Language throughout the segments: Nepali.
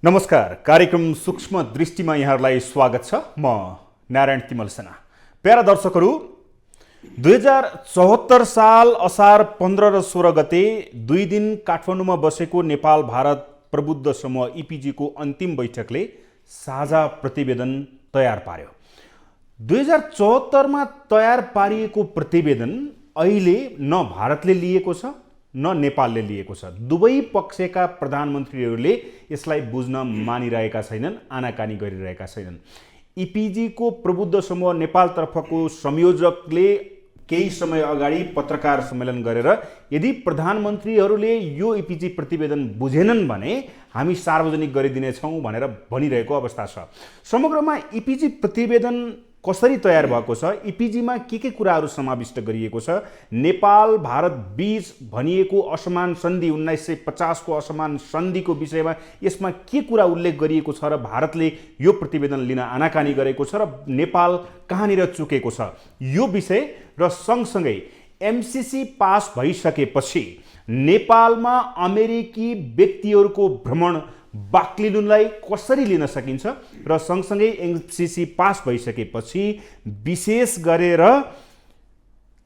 नमस्कार। कार्यक्रम सूक्ष्म दृष्टिमा यहाँहरूलाई स्वागत छ। म नारायण तिमल सेना। प्यारा दर्शकहरू, 2074 साल असार 15 र 16 गते 2 दिन काठमाडौँमा बसेको नेपाल भारत प्रबुद्ध समूह इपिजी को अन्तिम बैठकले साझा प्रतिवेदन तयार पार्यो। 2074 मा तयार पारिएको प्रतिवेदन अहिले न भारतले लिएको छ न नेपालले लिएको छ। दुवै पक्षका प्रधानमन्त्रीहरूले यसलाई बुझ्न मानिरहेका छैनन्, आनाकानी गरिरहेका छैनन्। इपिजी को प्रबुद्ध समूह नेपालतर्फको संयोजकले केही समय अगाडि पत्रकार सम्मेलन गरेर यदि प्रधानमन्त्रीहरूले यो इपिजी प्रतिवेदन बुझेनन् भने हामी सार्वजनिक गरिदिनेछौँ भनेर भनिरहेको अवस्था छ। समग्रमा इपिजी प्रतिवेदन कसरी तयार भएको छ, इपिजीमा के कुराहरू समाविष्ट गरिएको छ, नेपाल भारत बीच भनिएको असमान सन्धि 1950 को असमान सन्धिको विषयमा यसमा के कुरा उल्लेख गरिएको छ र भारतले यो प्रतिवेदन लिन आनाकानी गरेको छ र नेपाल कहाँनिर चुकेको छ, यो विषय र सँगसँगै एमसिसी पास भइसकेपछि नेपालमा अमेरिकी व्यक्तिहरूको भ्रमण बाक्लिनुलाई कसरी लिन सकिन्छ र सँगसँगै एमसिसी पास भइसकेपछि विशेष गरेर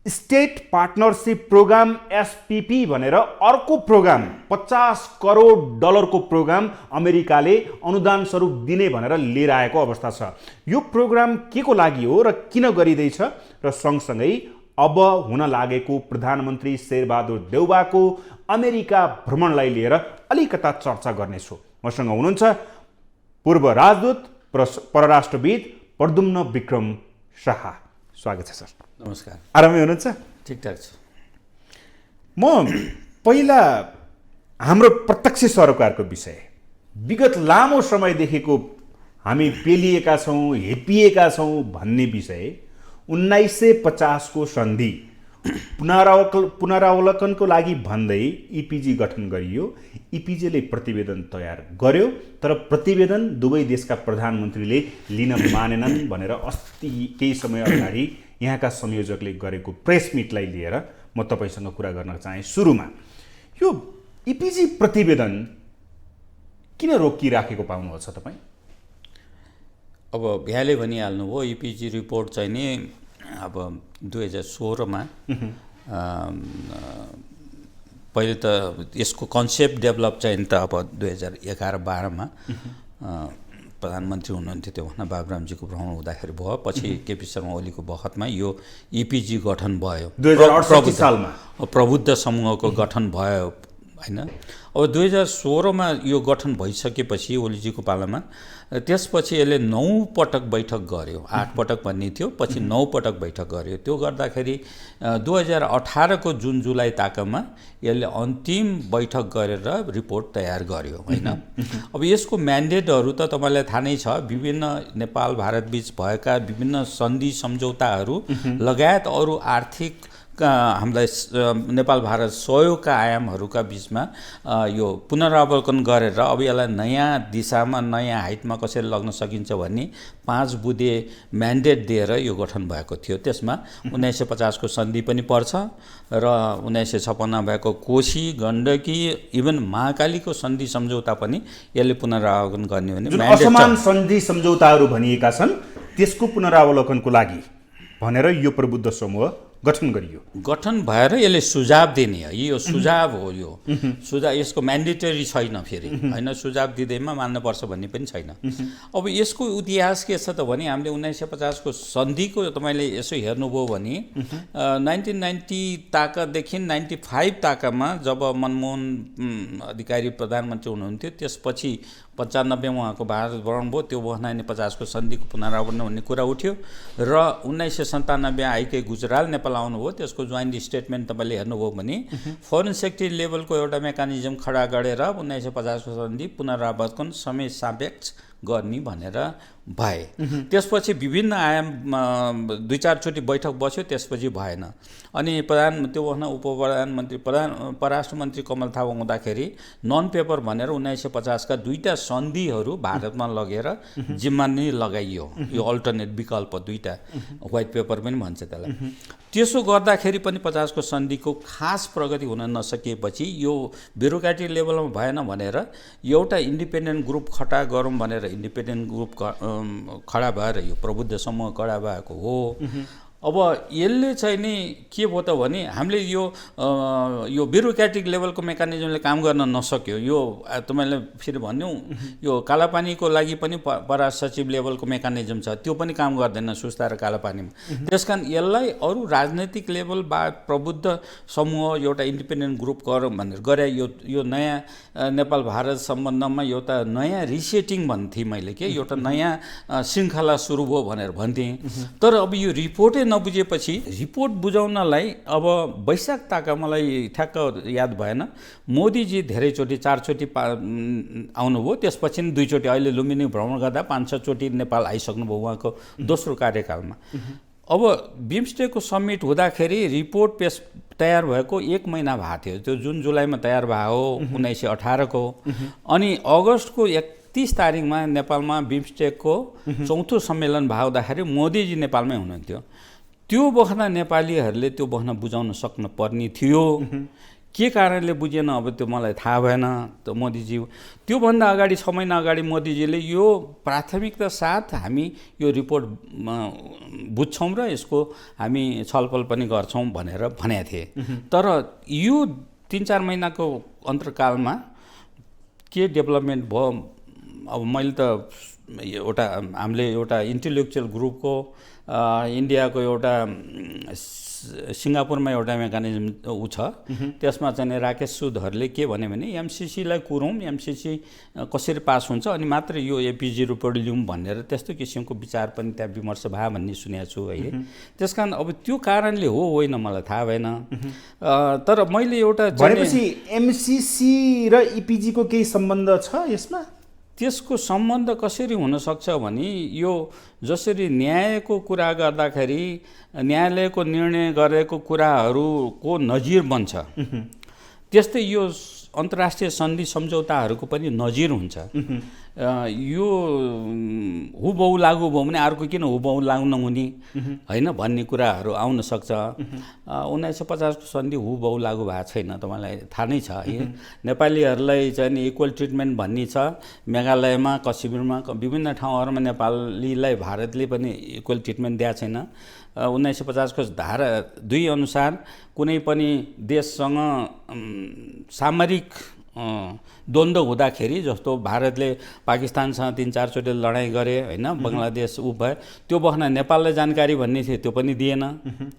स्टेट पार्टनरशिप प्रोग्राम एसपीपी भनेर अर्को प्रोग्राम $50 करोड को प्रोग्राम अमेरिकाले अनुदान स्वरूप दिने भनेर लिएर आएको अवस्था छ। यो प्रोग्राम के को लागि हो र किन गरिँदैछ र सँगसँगै अब हुन लागेको प्रधानमन्त्री शेरबहादुर देउवाको अमेरिका भ्रमणलाई लिएर अलिकता चर्चा गर्नेछु। मसँग हुनुहुन्छ पूर्व राजदूत परराष्ट्रविद प्रद्युम्न विक्रम शाह। स्वागत छ सर। नमस्कार। आरामै हुनुहुन्छ? ठिकठाक छ। म पहिला हाम्रो प्रत्यक्ष सरोकारको विषय, विगत लामो समयदेखिको हामी पेलिएका छौँ, हेपिएका छौँ भन्ने विषय 1950 को सन्धि पुनरावलोकनको लागि भन्दै इपिजी गठन गरियो। इपिजीले प्रतिवेदन तयार गर्यो, तर प्रतिवेदन दुवै देशका प्रधानमन्त्रीले लिन मानेनन् भनेर अस्ति केही समय अगाडि यहाँका संयोजकले गरेको प्रेस मिटलाई लिएर म तपाईसँग कुरा गर्न चाहे। सुरुमा यो इपिजी प्रतिवेदन किन रोकिराखेको पाउनुहुन्छ तपाईँ? अब यहाँले भनिहाल्नुभयो, इपिजी रिपोर्ट चाहिँ नि अब 2016 मा पहिले त यसको कन्सेप्ट डेभलप चाहिँ त अब 2011-12 मा प्रधानमन्त्री हुनुहुन्थ्यो त्योभन्दा बाबुरामजीको भ्रमण हुँदाखेरि भयो। पछि केपी शर्मा ओलीको बखतमा यो इपिजी गठन भयो। 2068 सालमा प्रबुद्ध समूहको गठन भयो हैन। अब 2016 मा यो गठन भइसकेपछि ओलीजीको पालामा त्यसपछि यसले 9 पटक बैठक गर्यो। 8 पटक भन्ने थियो, पछि 9 पटक बैठक गर्यो। त्यो गर्दाखेरि 2018 को जुन जुलाई ताकमा यसले अन्तिम बैठक गरेर रिपोर्ट तयार गर्यो हैन। अब यसको म्यान्डेटहरू त तपाईलाई थाहा नै छ। विभिन्न नेपाल भारत बीच भएका विभिन्न सन्धि सम्झौताहरू लगायत अरू आर्थिक हामीलाई नेपाल भारत सहयोगका आयामहरूका बीचमा यो पुनरावलोकन गरेर अब यसलाई नयाँ दिशामा नयाँ हाइटमा कसरी लग्न सकिन्छ भन्ने 5 बुँदे म्यान्डेट दिएर यो गठन भएको थियो। त्यसमा 1950 को सन्धि पनि पर्छ र 1956 भएको कोशी गण्डकी इभन महाकालीको सन्धि सम्झौता पनि यसले पुनरावलोकन गर्ने भने म्यान्डेट असमान सन्धि सम्झौताहरू भनिएका छन्, त्यसको पुनरावलोकनको लागि भनेर यो प्रबुद्ध समूह गठन गरियो। गठन भएर यसले सुझाव दिने हो। यो सुझाव हो। यो सुझाव यसको म्यान्डेटरी छैन फेरि हैन। सुझाव दिँदैमा मान्नुपर्छ भन्ने पनि छैन। अब यसको इतिहास के छ त भने हामीले 1950 को सन्धिको तपाईले यसो हेर्नुभयो भने 1990 ताकादेखि 95 ताकामा जब मनमोहन अधिकारी प्रधानमन्त्री हुनुहुन्थ्यो, त्यसपछि 95 उहाँको भारत भ्रमण भयो। त्यो 1950 को सन्धिको पुनरावलोकन भन्ने कुरा उठ्यो र 1997 आइके गुजराल नेपाल आउनुभयो। त्यसको जोइन्ट स्टेटमेन्ट तपाईले हेर्नुभयो भने फरेन सेक्रेटरी लेभलको एउटा मेकानिजम खडा गरेर 1950 को सन्धि पुनरावलोकन समय सापेक्ष गर्ने भनेर भए। त्यसपछि विभिन्न आयाम 2-4 चोटि बैठक बस्यो, त्यसपछि भएन। अनि त्यो भन्न उपप्रधानमन्त्री परराष्ट्र मन्त्री कमल थापा हुँदाखेरि नन पेपर भनेर 1950 का 2टा सन्धिहरू भारतमा लगेर जिम्मा नै लगाइयो। यो अल्टरनेट विकल्प 2टा व्हाइट पेपर पनि भन्छ त्यसलाई। त्यसो गर्दाखेरि पनि 50 को सन्धिको खास प्रगति हुन नसकिएपछि यो ब्युरोक्रेटिक लेभलमा भएन भनेर एउटा इन्डिपेन्डेन्ट ग्रुप खडा गरौँ भनेर इन्डिपेन्डेन्ट ग्रुप खडा भएर यो प्रबुद्ध समूह खडा भएको हो। अब यसले चाहिँ नि के भयो त भने हामीले यो ब्युरोक्रेटिक लेभलको मेकानिजमले काम गर्न नसक्यो। यो तपाईँले फेरि भन्यौ यो कालापानीको लागि पनि परराष्ट्र सचिव लेभलको मेकानिजम छ, त्यो पनि काम गर्दैन सुस्ता र कालापानीमा। त्यसकारण यसलाई अरू राजनैतिक लेभल बा प्रबुद्ध समूह एउटा इन्डिपेन्डेन्ट ग्रुप गरौँ भनेर गरे। यो नयाँ नेपाल भारत सम्बन्धमा एउटा नयाँ रिसेटिङ भन्थेँ मैले के एउटा नयाँ श्रृङ्खला सुरु भयो भनेर भन्थेँ। तर अब यो रिपोर्टै नबुझेपछि रिपोर्ट बुझाउनलाई अब वैशाख ताका मलाई ठ्याक्क याद भएन, मोदीजी धेरैचोटि 4 चोटि आउनुभयो, त्यसपछि 2 चोटि अहिले लुम्बिनी भ्रमण गर्दा 5-6 चोटि नेपाल आइसक्नुभयो उहाँको दोस्रो कार्यकालमा। अब बिम्स्टेकको समिट हुँदाखेरि रिपोर्ट तयार भएको 1 महिना भएको थियो। त्यो जुन जुलाईमा तयार भयो 1918 को। अनि अगस्तको 31 तारिकमा नेपालमा बिम्स्टेकको 4थो सम्मेलन भाउँदाखेरि मोदीजी नेपालमै हुनुहुन्थ्यो। त्यो बखतमा नेपालीहरूले त्यो बखतमा बुझाउन सक्नु पर्ने थियो। के कारणले बुझेन अब त्यो मलाई थाहा भएन। त मोदीजी त्योभन्दा अगाडि 6 महिना अगाडि मोदीजीले यो प्राथमिकता साथ हामी यो रिपोर्ट बुझ्छौँ र यसको हामी छलफल पनि गर्छौँ भनेर भनेका थिए। तर यो 3-4 महिनाको अन्तरकालमा के डेभलपमेन्ट भयो अब मैले त हामीले एउटा इन्टेलेक्चुअल ग्रुपको इन्डियाको एउटा सिङ्गापुरमा एउटा मेकानिजम छ, त्यसमा चाहिँ राकेश सुदहरूले के भने एमसिसीलाई कुरौँ, एमसिसी कसरी पास हुन्छ अनि मात्र यो एपिजी रिपोर्ट लिउँ भनेर त्यस्तो किसिमको विचार पनि त्यहाँ विमर्श भयो भन्ने सुनेको छु है। त्यसकारण अब त्यो कारणले हो होइन मलाई थाहा भएन। तर मैले एउटा भनेपछि एमसिसी र इपिजीको केही सम्बन्ध छ यसमा? त्यसको सम्बन्ध कसरी हुनसक्छ भने यो जसरी न्यायको कुरा गर्दाखेरि न्यायालयको निर्णय गरेको कुराहरूको नजिर बन्छ, त्यस्तै यो अन्तर्राष्ट्रिय सन्धि सम्झौताहरूको पनि नजिर हुन्छ। यो हुबहु लागू भयो भने अर्को किन हुबहु लागू नहुने होइन भन्ने कुराहरू आउन सक्छ। 1950 को सन्धि हुबहु लागू भएको छैन, तपाईँलाई थाहा नै छ है। नेपालीहरूलाई चाहिँ इक्वल ट्रिटमेन्ट भन्ने छ। मेघालयमा, कश्मीरमा, विभिन्न ठाउँहरूमा नेपालीलाई भारतले पनि इक्वल ट्रिटमेन्ट दिएको छैन। 1950 को धारा 2 अनुसार कुनै पनि देशसँग सामरिक द्वन्द्व हुँदाखेरि, जस्तो भारतले पाकिस्तानसँग 3-4 चोटि लडाइँ गरे होइन, बङ्गलादेश भयो, त्यो बखतमा नेपाललाई जानकारी भन्ने थियो, त्यो पनि दिएन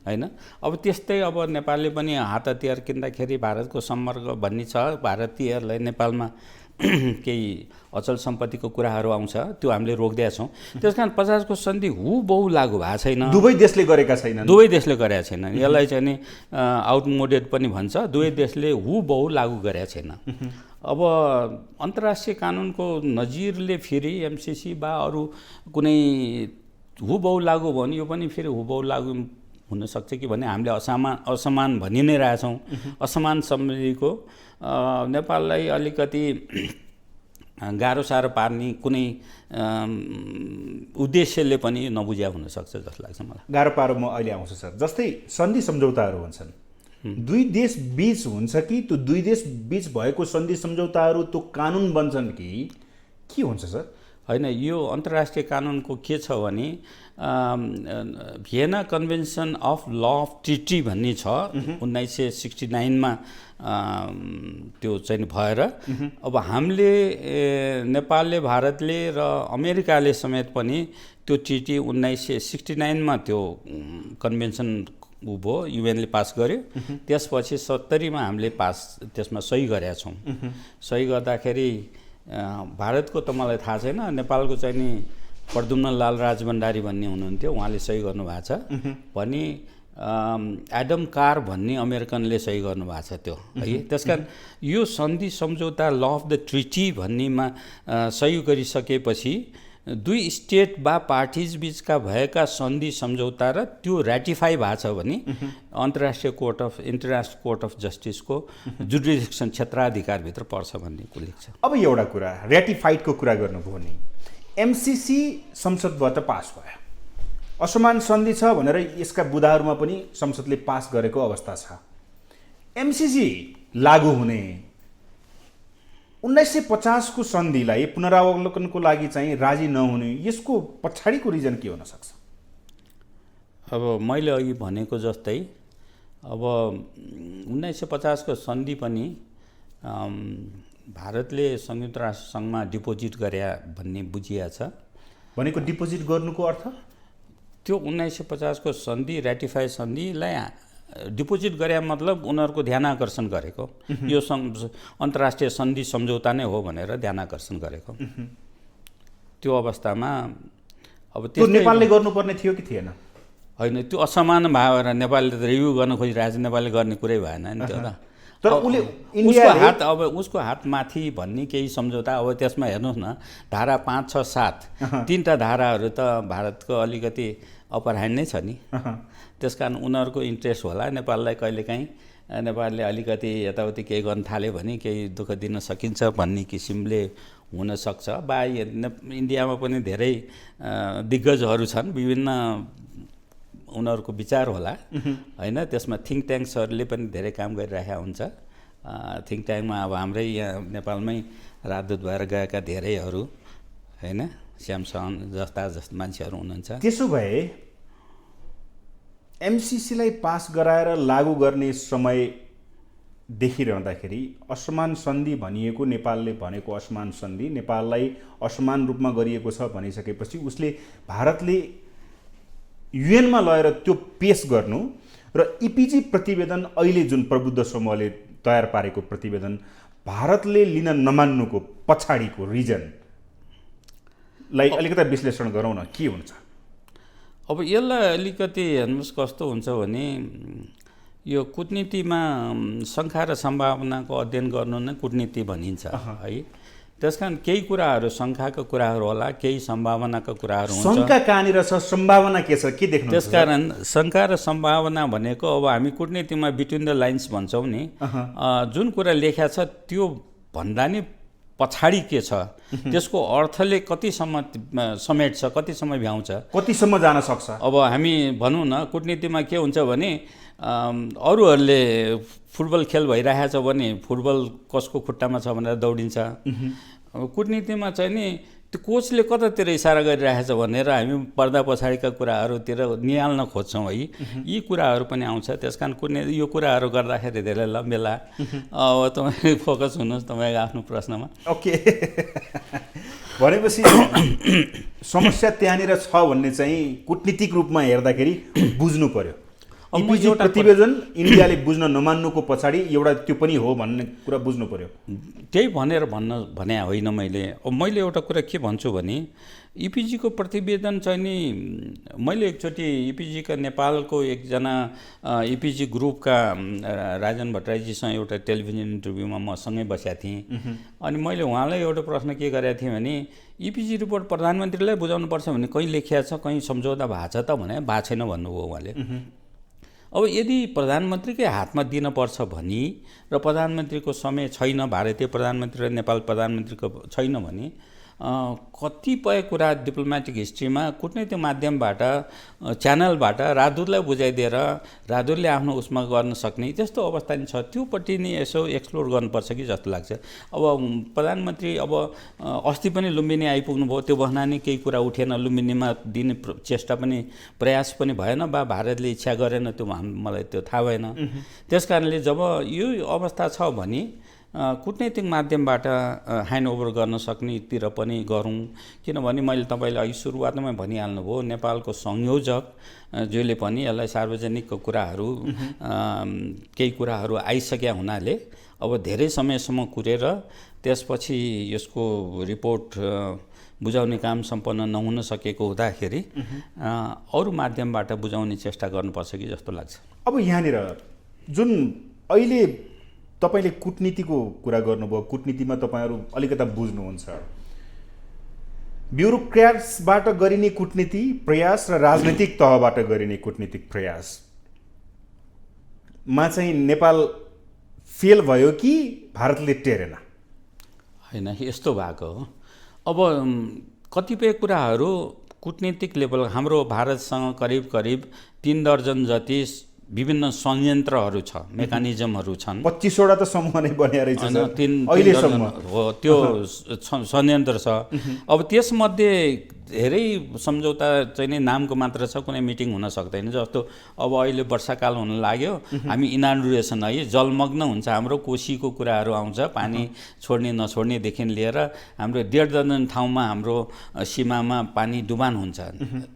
होइन। अब त्यस्तै अब नेपालले पनि हात हतियार किन्दाखेरि भारतको सम्पर्क भन्ने छ, भारतीयहरूलाई नेपालमा केही अचल सम्पत्तिको कुराहरू आउँछ, त्यो हामीले रोक्दिया छौँ। त्यसकारण 50 को सन्धि हुबहु लागू भएको छैन। दुवै देशले गरेका छैनन्। दुवै देशले गरेका छैनन्। यसलाई चाहिँ नि आउटमोडेड पनि भन्छ। दुवै देशले हुबहु लागू गरेका छैन। अब अन्तर्राष्ट्रिय कानुनको नजिरले फेरि एमसिसी बा अरू कुनै हुबहु लागू भयो भने यो पनि फेरि हुबहु लागू हुनसक्छ कि भन्ने हामीले असमान भनि नै रहेछौँ। असमान सम्बन्धीको नेपाललाई अलिकति गाह्रो साह्रो पार्ने कुनै उद्देश्यले पनि नबुझ्या हुनसक्छ जस्तो लाग्छ मलाई। गाह्रो पारो म अहिले आउँछु सर। जस्तै सन्धि सम्झौताहरू हुन्छन्, 2 देश बीच हुन्छ कि त्यो 2 देश बीच भएको सन्धि सम्झौताहरू त्यो कानुन बन्छन् कि के हुन्छ सर? होइन, यो अन्तर्राष्ट्रिय कानुनको के छ भने Vienna convention of law of treaty भन्ने छ 1969 मा त्यो चाहिँ भएर अब हामीले नेपालले, भारतले र अमेरिकाले समेत पनि त्यो ट्रिटी 1969 मा त्यो कन्भेन्सन भयो, युएनले पास गर्यो। त्यसपछि 70 मा हामीले त्यसमा सही गरेका छौँ। सही गर्दाखेरि भारतको त मलाई थाहा छैन, नेपालको चाहिँ नि प्रद्युम्न लाल राजभण्डारी भन्ने हुनुहुन्थ्यो, उहाँले सही गर्नुभएको छ भने एडम कार भन्ने अमेरिकनले सही गर्नुभएको छ त्यो है। त्यसकारण यो सन्धि सम्झौता ल अफ द ट्रिटी भन्नेमा सही गरिसकेपछि दुई स्टेट वा पार्टिज बिचका भएका सन्धि सम्झौता र त्यो ऱ्याटिफाई भएको छ भने इन्टरनेसनल कोर्ट अफ जस्टिसको जुडिडिक्सन क्षेत्राधिकारभित्र पर्छ भन्ने उल्लेख छ। अब एउटा कुरा ऱ्याटिफाइडको कुरा गर्नुभयो नि, एमसिसी संसदबाट पास भयो, असमान सन्धि छ भनेर यसका बुदाहरूमा पनि संसदले पास गरेको अवस्था छ। एमसिसी लागू हुने 1950 को सन्धिलाई पुनरावलोकनको लागि चाहिँ राजी नहुने, यसको पछाडिको रिजन के हुन सक्छ? अब मैले अघि भनेको जस्तै अब 1950 को सन्धि पनि भारतले संयुक्त राष्ट्र सङ्घमा डिपोजिट गरे भन्ने बुझिया छ। भनेको डिपोजिट गर्नुको अर्थ त्यो 1950 को सन्धि ऱ्याटिफाई सन्धिलाई डिपोजिट गरे मतलब उनीहरूको ध्यानाकर्षण गरेको, यो अन्तर्राष्ट्रिय सन्धि सम्झौता नै हो भनेर ध्यानाकर्षण गरेको। त्यो अवस्थामा अब त्यो नेपालले गर्नुपर्ने थियो कि थिएन? होइन, त्यो असमान भयो भनेर नेपालले त रिभ्यू गर्न खोजिरहेको छ, नेपालले गर्ने कुरै भएन नि त्यो त। तर उसको हात माथि भन्ने केही सम्झौता, अब त्यसमा हेर्नुहोस् न, धारा 5, 6, 7 तीनटा धाराहरू त भारतको अलिकति अप्पर ह्यान्ड नै छ नि। त्यसकारण उनीहरूको इन्ट्रेस्ट होला नेपाललाई कहिलेकाहीँ नेपालले अलिकति यताउति केही गर्न थाल्यो भने केही दुःख दिन सकिन्छ भन्ने किसिमले हुनसक्छ। बा इन्डियामा पनि धेरै दिग्गजहरू छन्, विभिन्न उनीहरूको विचार होला होइन। त्यसमा थिङ्क ट्याङ्क्सहरूले पनि धेरै काम गरिरहेका हुन्छ। थिङ्क ट्याङ्कमा अब हाम्रै यहाँ नेपालमै राजदूत भएर गएका धेरैहरू होइन, श्यामसन जस्ता मान्छेहरू हुनुहुन्छ। त्यसो भए एमसिसीलाई पास गराएर लागू गर्ने समय देखिरहँदाखेरि असमान सन्धि भनिएको, नेपालले भनेको असमान सन्धि नेपाललाई असमान रूपमा गरिएको छ भनिसकेपछि उसले भारतले युएनमा लगेर त्यो पेश गर्नु र इपिजी प्रतिवेदन, अहिले जुन प्रबुद्ध समूहले तयार पारेको प्रतिवेदन भारतले लिन नमान्नुको पछाडिको रिजनलाई अलिकति विश्लेषण गरौँ न, के हुन्छ? अब यसलाई अलिकति हेर्नुहोस् कस्तो हुन्छ भने यो कूटनीतिमा शङ्का र सम्भावनाको अध्ययन गर्नु नै कूटनीति भनिन्छ है। त्यसकारण केही कुराहरू शङ्काको कुराहरू होला, केही सम्भावनाको कुराहरू हुन्छ। शङ्का कहाँनिर छ, सम्भावना के छ, के देख्नु? त्यसकारण शङ्का र सम्भावना भनेको अब हामी कूटनीतिमा बिट्विन द लाइन्स भन्छौँ नि, जुन कुरा लेख्या छ त्यो भन्दा नि पछाडि के छ, त्यसको अर्थले कतिसम्म समेट्छ, कतिसम्म भ्याउँछ, कतिसम्म जान सक्छ। अब हामी भनौँ न, कूटनीतिमा के हुन्छ भने अरूहरूले फुटबल खेल भइरहेछ भने फुटबल कसको खुट्टामा छ भनेर दौडिन्छ। अब कूटनीतिमा चाहिँ नि त्यो कोचले कतातिर इसारा गरिरहेछ भनेर हामी पर्दा पछाडिका कुराहरूतिर निहाल्न खोज्छौँ है। यी कुराहरू पनि आउँछ। त्यसकारण कूटनीति यो कुराहरू गर्दाखेरि धेरै लम्बेला। अब तपाईँ फोकस हुनुहोस् तपाईँको आफ्नो प्रश्नमा। ओके, भनेपछि समस्या त्यहाँनिर छ भन्ने चाहिँ कूटनीतिक रूपमा हेर्दाखेरि बुझ्नु पर्यो। इपिजी प्रतिवेदन इन्डियाले बुझ्न नमान्नुको पछाडि एउटा त्यो पनि हो भन्ने कुरा बुझ्नु पर्यो। त्यही भनेर भने होइन मैले। अब मैले एउटा कुरा के भन्छु भने इपिजीको प्रतिवेदन चाहिँ नि, मैले एकचोटि इपिजीका नेपालको एकजना इपिजी ग्रुपका राजन भट्टराईजीसँग एउटा टेलिभिजन इन्टरभ्यूमा म सँगै बसेको थिएँ। अनि मैले उहाँलाई एउटा प्रश्न के गरेको थिएँ भने इपिजी रिपोर्ट प्रधानमन्त्रीलाई बुझाउनुपर्छ भने कहीँ लेखिया छ, कहीँ सम्झौता भएको छ त भने भएको छैन भन्नुभयो उहाँले। अब यदि प्रधानमन्त्रीकै हातमा दिनपर्छ भनी र प्रधानमन्त्रीको समय छैन, भारतीय प्रधानमन्त्री र नेपाल प्रधानमन्त्रीको छैन भने कतिपय कुरा डिप्लोमेटिक हिस्ट्रीमा कूटनीतिक माध्यमबाट च्यानलबाट राजदूतलाई बुझाइदिएर राजदूतले आफ्नो उसमा गर्न सक्ने त्यस्तो अवस्था नि छ। त्योपट्टि नि यसो एक्सप्लोर गर्नुपर्छ कि जस्तो लाग्छ। अब प्रधानमन्त्री अब अस्ति पनि लुम्बिनी आइपुग्नु भयो, त्यो बहना नि केही कुरा उठेन, लुम्बिनीमा दिने चेष्टा पनि प्रयास पनि भएन, बा भारतले इच्छा गरेन, त्यो मलाई त्यो थाहा भएन। त्यसकारणले जब यो अवस्था छ भने कूटनीतिक माध्यमबाट ह्यान्डओभर गर्न सक्नेतिर पनि गरौँ। किनभने मैले तपाईँलाई अघि सुरुवातमै भनिहाल्नुभयो, नेपालको संयोजक जसले पनि यसलाई सार्वजनिक कुराहरू केही कुराहरू आइसक्या हुनाले अब धेरै समयसम्म कुरेर त्यसपछि यसको रिपोर्ट बुझाउने काम सम्पन्न नहुन सकेको हुँदाखेरि अरू माध्यमबाट बुझाउने चेष्टा गर्नुपर्छ कि जस्तो लाग्छ। अब यहाँनिर जुन अहिले तपाईले कूटनीतिको कुरा गर्नुभयो, कूटनीतिमा तपाईहरु अलिकता बुझ्नुहुन्छ। ब्युरोक्र्याट्सबाट गरिने कूटनीति प्रयास र राजनैतिक तहबाट गरिने कूटनीतिक प्रयासमा चाहिँ नेपाल फेल भयो कि भारतले टेरेन? होइन, यस्तो भएको हो। अब कतिपय कुराहरू कूटनीतिक लेभल हाम्रो भारतसँग करिब 3 दर्जन जति विभिन्न संयन्त्रहरू छ, मेकानिजमहरू छन्। 25वटा त समूह नै बन्या रहेछ अहिलेसम्म हो, त्यो संयन्त्र छ। अब त्यसमध्ये धेरै सम्झौता चाहिँ नै नामको मात्र छ, कुनै मिटिङ हुन सक्दैन। जस्तो अब अहिले वर्षाकाल हुन लाग्यो, हामी इनागुरेसन है, जलमग्न हुन्छ हाम्रो, कोसीको कुराहरू आउँछ, पानी छोड्ने नछोड्नेदेखि लिएर हाम्रो 1.5 दर्जन ठाउँमा हाम्रो सीमामा पानी डुबान हुन्छ।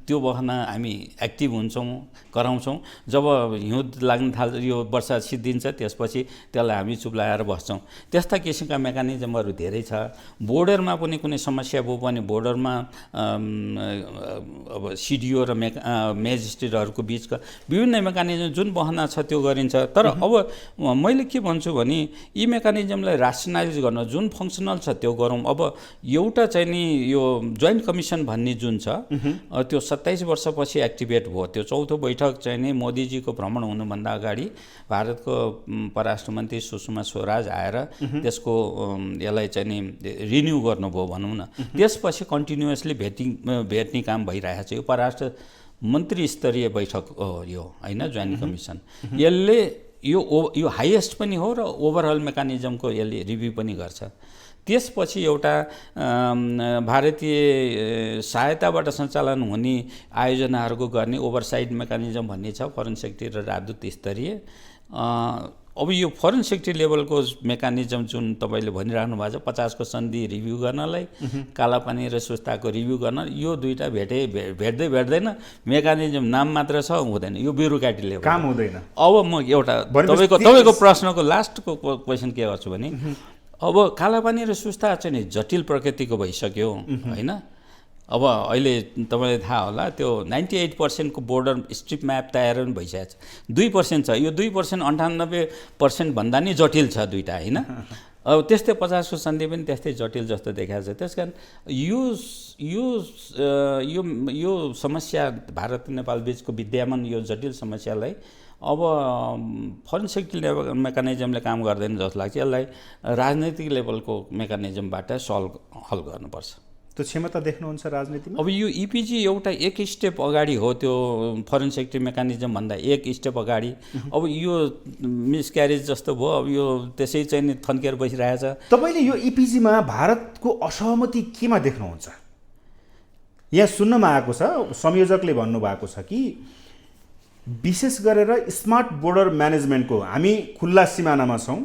त्यो बहन हामी एक्टिभ हुन्छौँ, गराउँछौँ। जब हिउँद लाग्न थाल्छ, यो वर्षा सिद्धिन्छ, त्यसपछि त्यसलाई हामी चुप्लाएर बस्छौँ। त्यस्ता किसिमका मेकानिजमहरू धेरै छ। बोर्डरमा पनि कुनै समस्या भयो भने बोर्डरमा अब सिडिओ र मेजिस्ट्रेटहरूको बिचका विभिन्न मेकानिजम जुन बहना छ त्यो गरिन्छ। तर अब मैले के भन्छु भने यी मेकानिजमलाई रासनलाइज गर्न जुन फङ्सनल छ त्यो गरौँ। अब एउटा चाहिँ नि यो जोइन्ट कमिसन भन्ने जुन छ त्यो 27 वर्षपछि एक्टिभेट भयो। त्यो चौथो बैठक चाहिँ नि मोदीजीको भ्रमण हुनुभन्दा अगाडि भारतको परराष्ट्र मन्त्री सुषमा स्वराज आएर त्यसको यसलाई चाहिँ नि रिन्यू गर्नुभयो भनौँ न। त्यसपछि कन्टिन्युअसली भेट्ने काम भइरहेको छ। यो परराष्ट्र मन्त्री स्तरीय बैठक हो यो, होइन, जोइन्ट कमिसन। यसले यो हाइएस्ट पनि हो र ओभरअल मेकानिजमको यसले रिभ्यू पनि गर्छ। त्यसपछि एउटा भारतीय सहायताबाट सञ्चालन हुने आयोजनाहरूको गर्ने ओभरसाइड मेकानिजम भन्ने छ, फरेन सेक्रेटरी र राजदूत स्तरीय। अब यो फरेन सेक्रेटरी लेभलको मेकानिजम जुन तपाईँले भनिराख्नु भएको छ, 50 को सन्धि रिभ्यू गर्नलाई, कालापानी र सुस्ताको रिभ्यू गर्न, यो दुईटा भेट्दैन मेकानिजम नाम मात्र छ, हुँदैन। यो ब्युरोक्रेटिक लेभल काम हुँदैन। अब म एउटा तपाईँको प्रश्नको लास्टको क्वेसन के गर्छु भने अब कालापानी र सुस्ता चाहिँ नि जटिल प्रकृतिको भइसक्यो, होइन। अब अहिले तपाईँलाई थाहा होला त्यो 98% को बोर्डर स्ट्रिप म्याप तयार पनि भइसकेको छ। 2% छ, यो 2% 98% भन्दा नि जटिल छ दुईटा, होइन। अब त्यस्तै 50 को सन्धि पनि त्यस्तै जटिल जस्तो देखाएको छ। त्यस कारण यो समस्या भारत नेपाल बिचको विद्यमान यो जटिल समस्यालाई अब फरेन सेक्रेटरी मेकानिजमले काम गर्दैन जस्तो लाग्छ। यसलाई राजनैतिक लेभलको मेकानिजमबाट हल गर्नुपर्छ। त्यो क्षमता देख्नुहुन्छ राजनीतिमा? अब यो इपिजी एउटा एक स्टेप अगाडि हो, त्यो फरेन सेक्रेटरी मेकानिजम भन्दा एक स्टेप अगाडि। अब यो मिसक्यारेज जस्तो भयो, अब यो त्यसै चाहिँ नि थन्केर बसिरहेछ। तपाईँले यो इपिजीमा भारतको असहमति केमा देख्नुहुन्छ? यहाँ सुन्नमा आएको छ, संयोजकले भन्नुभएको छ कि विशेष गरेर स्मार्ट बोर्डर म्यानेजमेन्टको, हामी खुल्ला सिमानामा छौँ,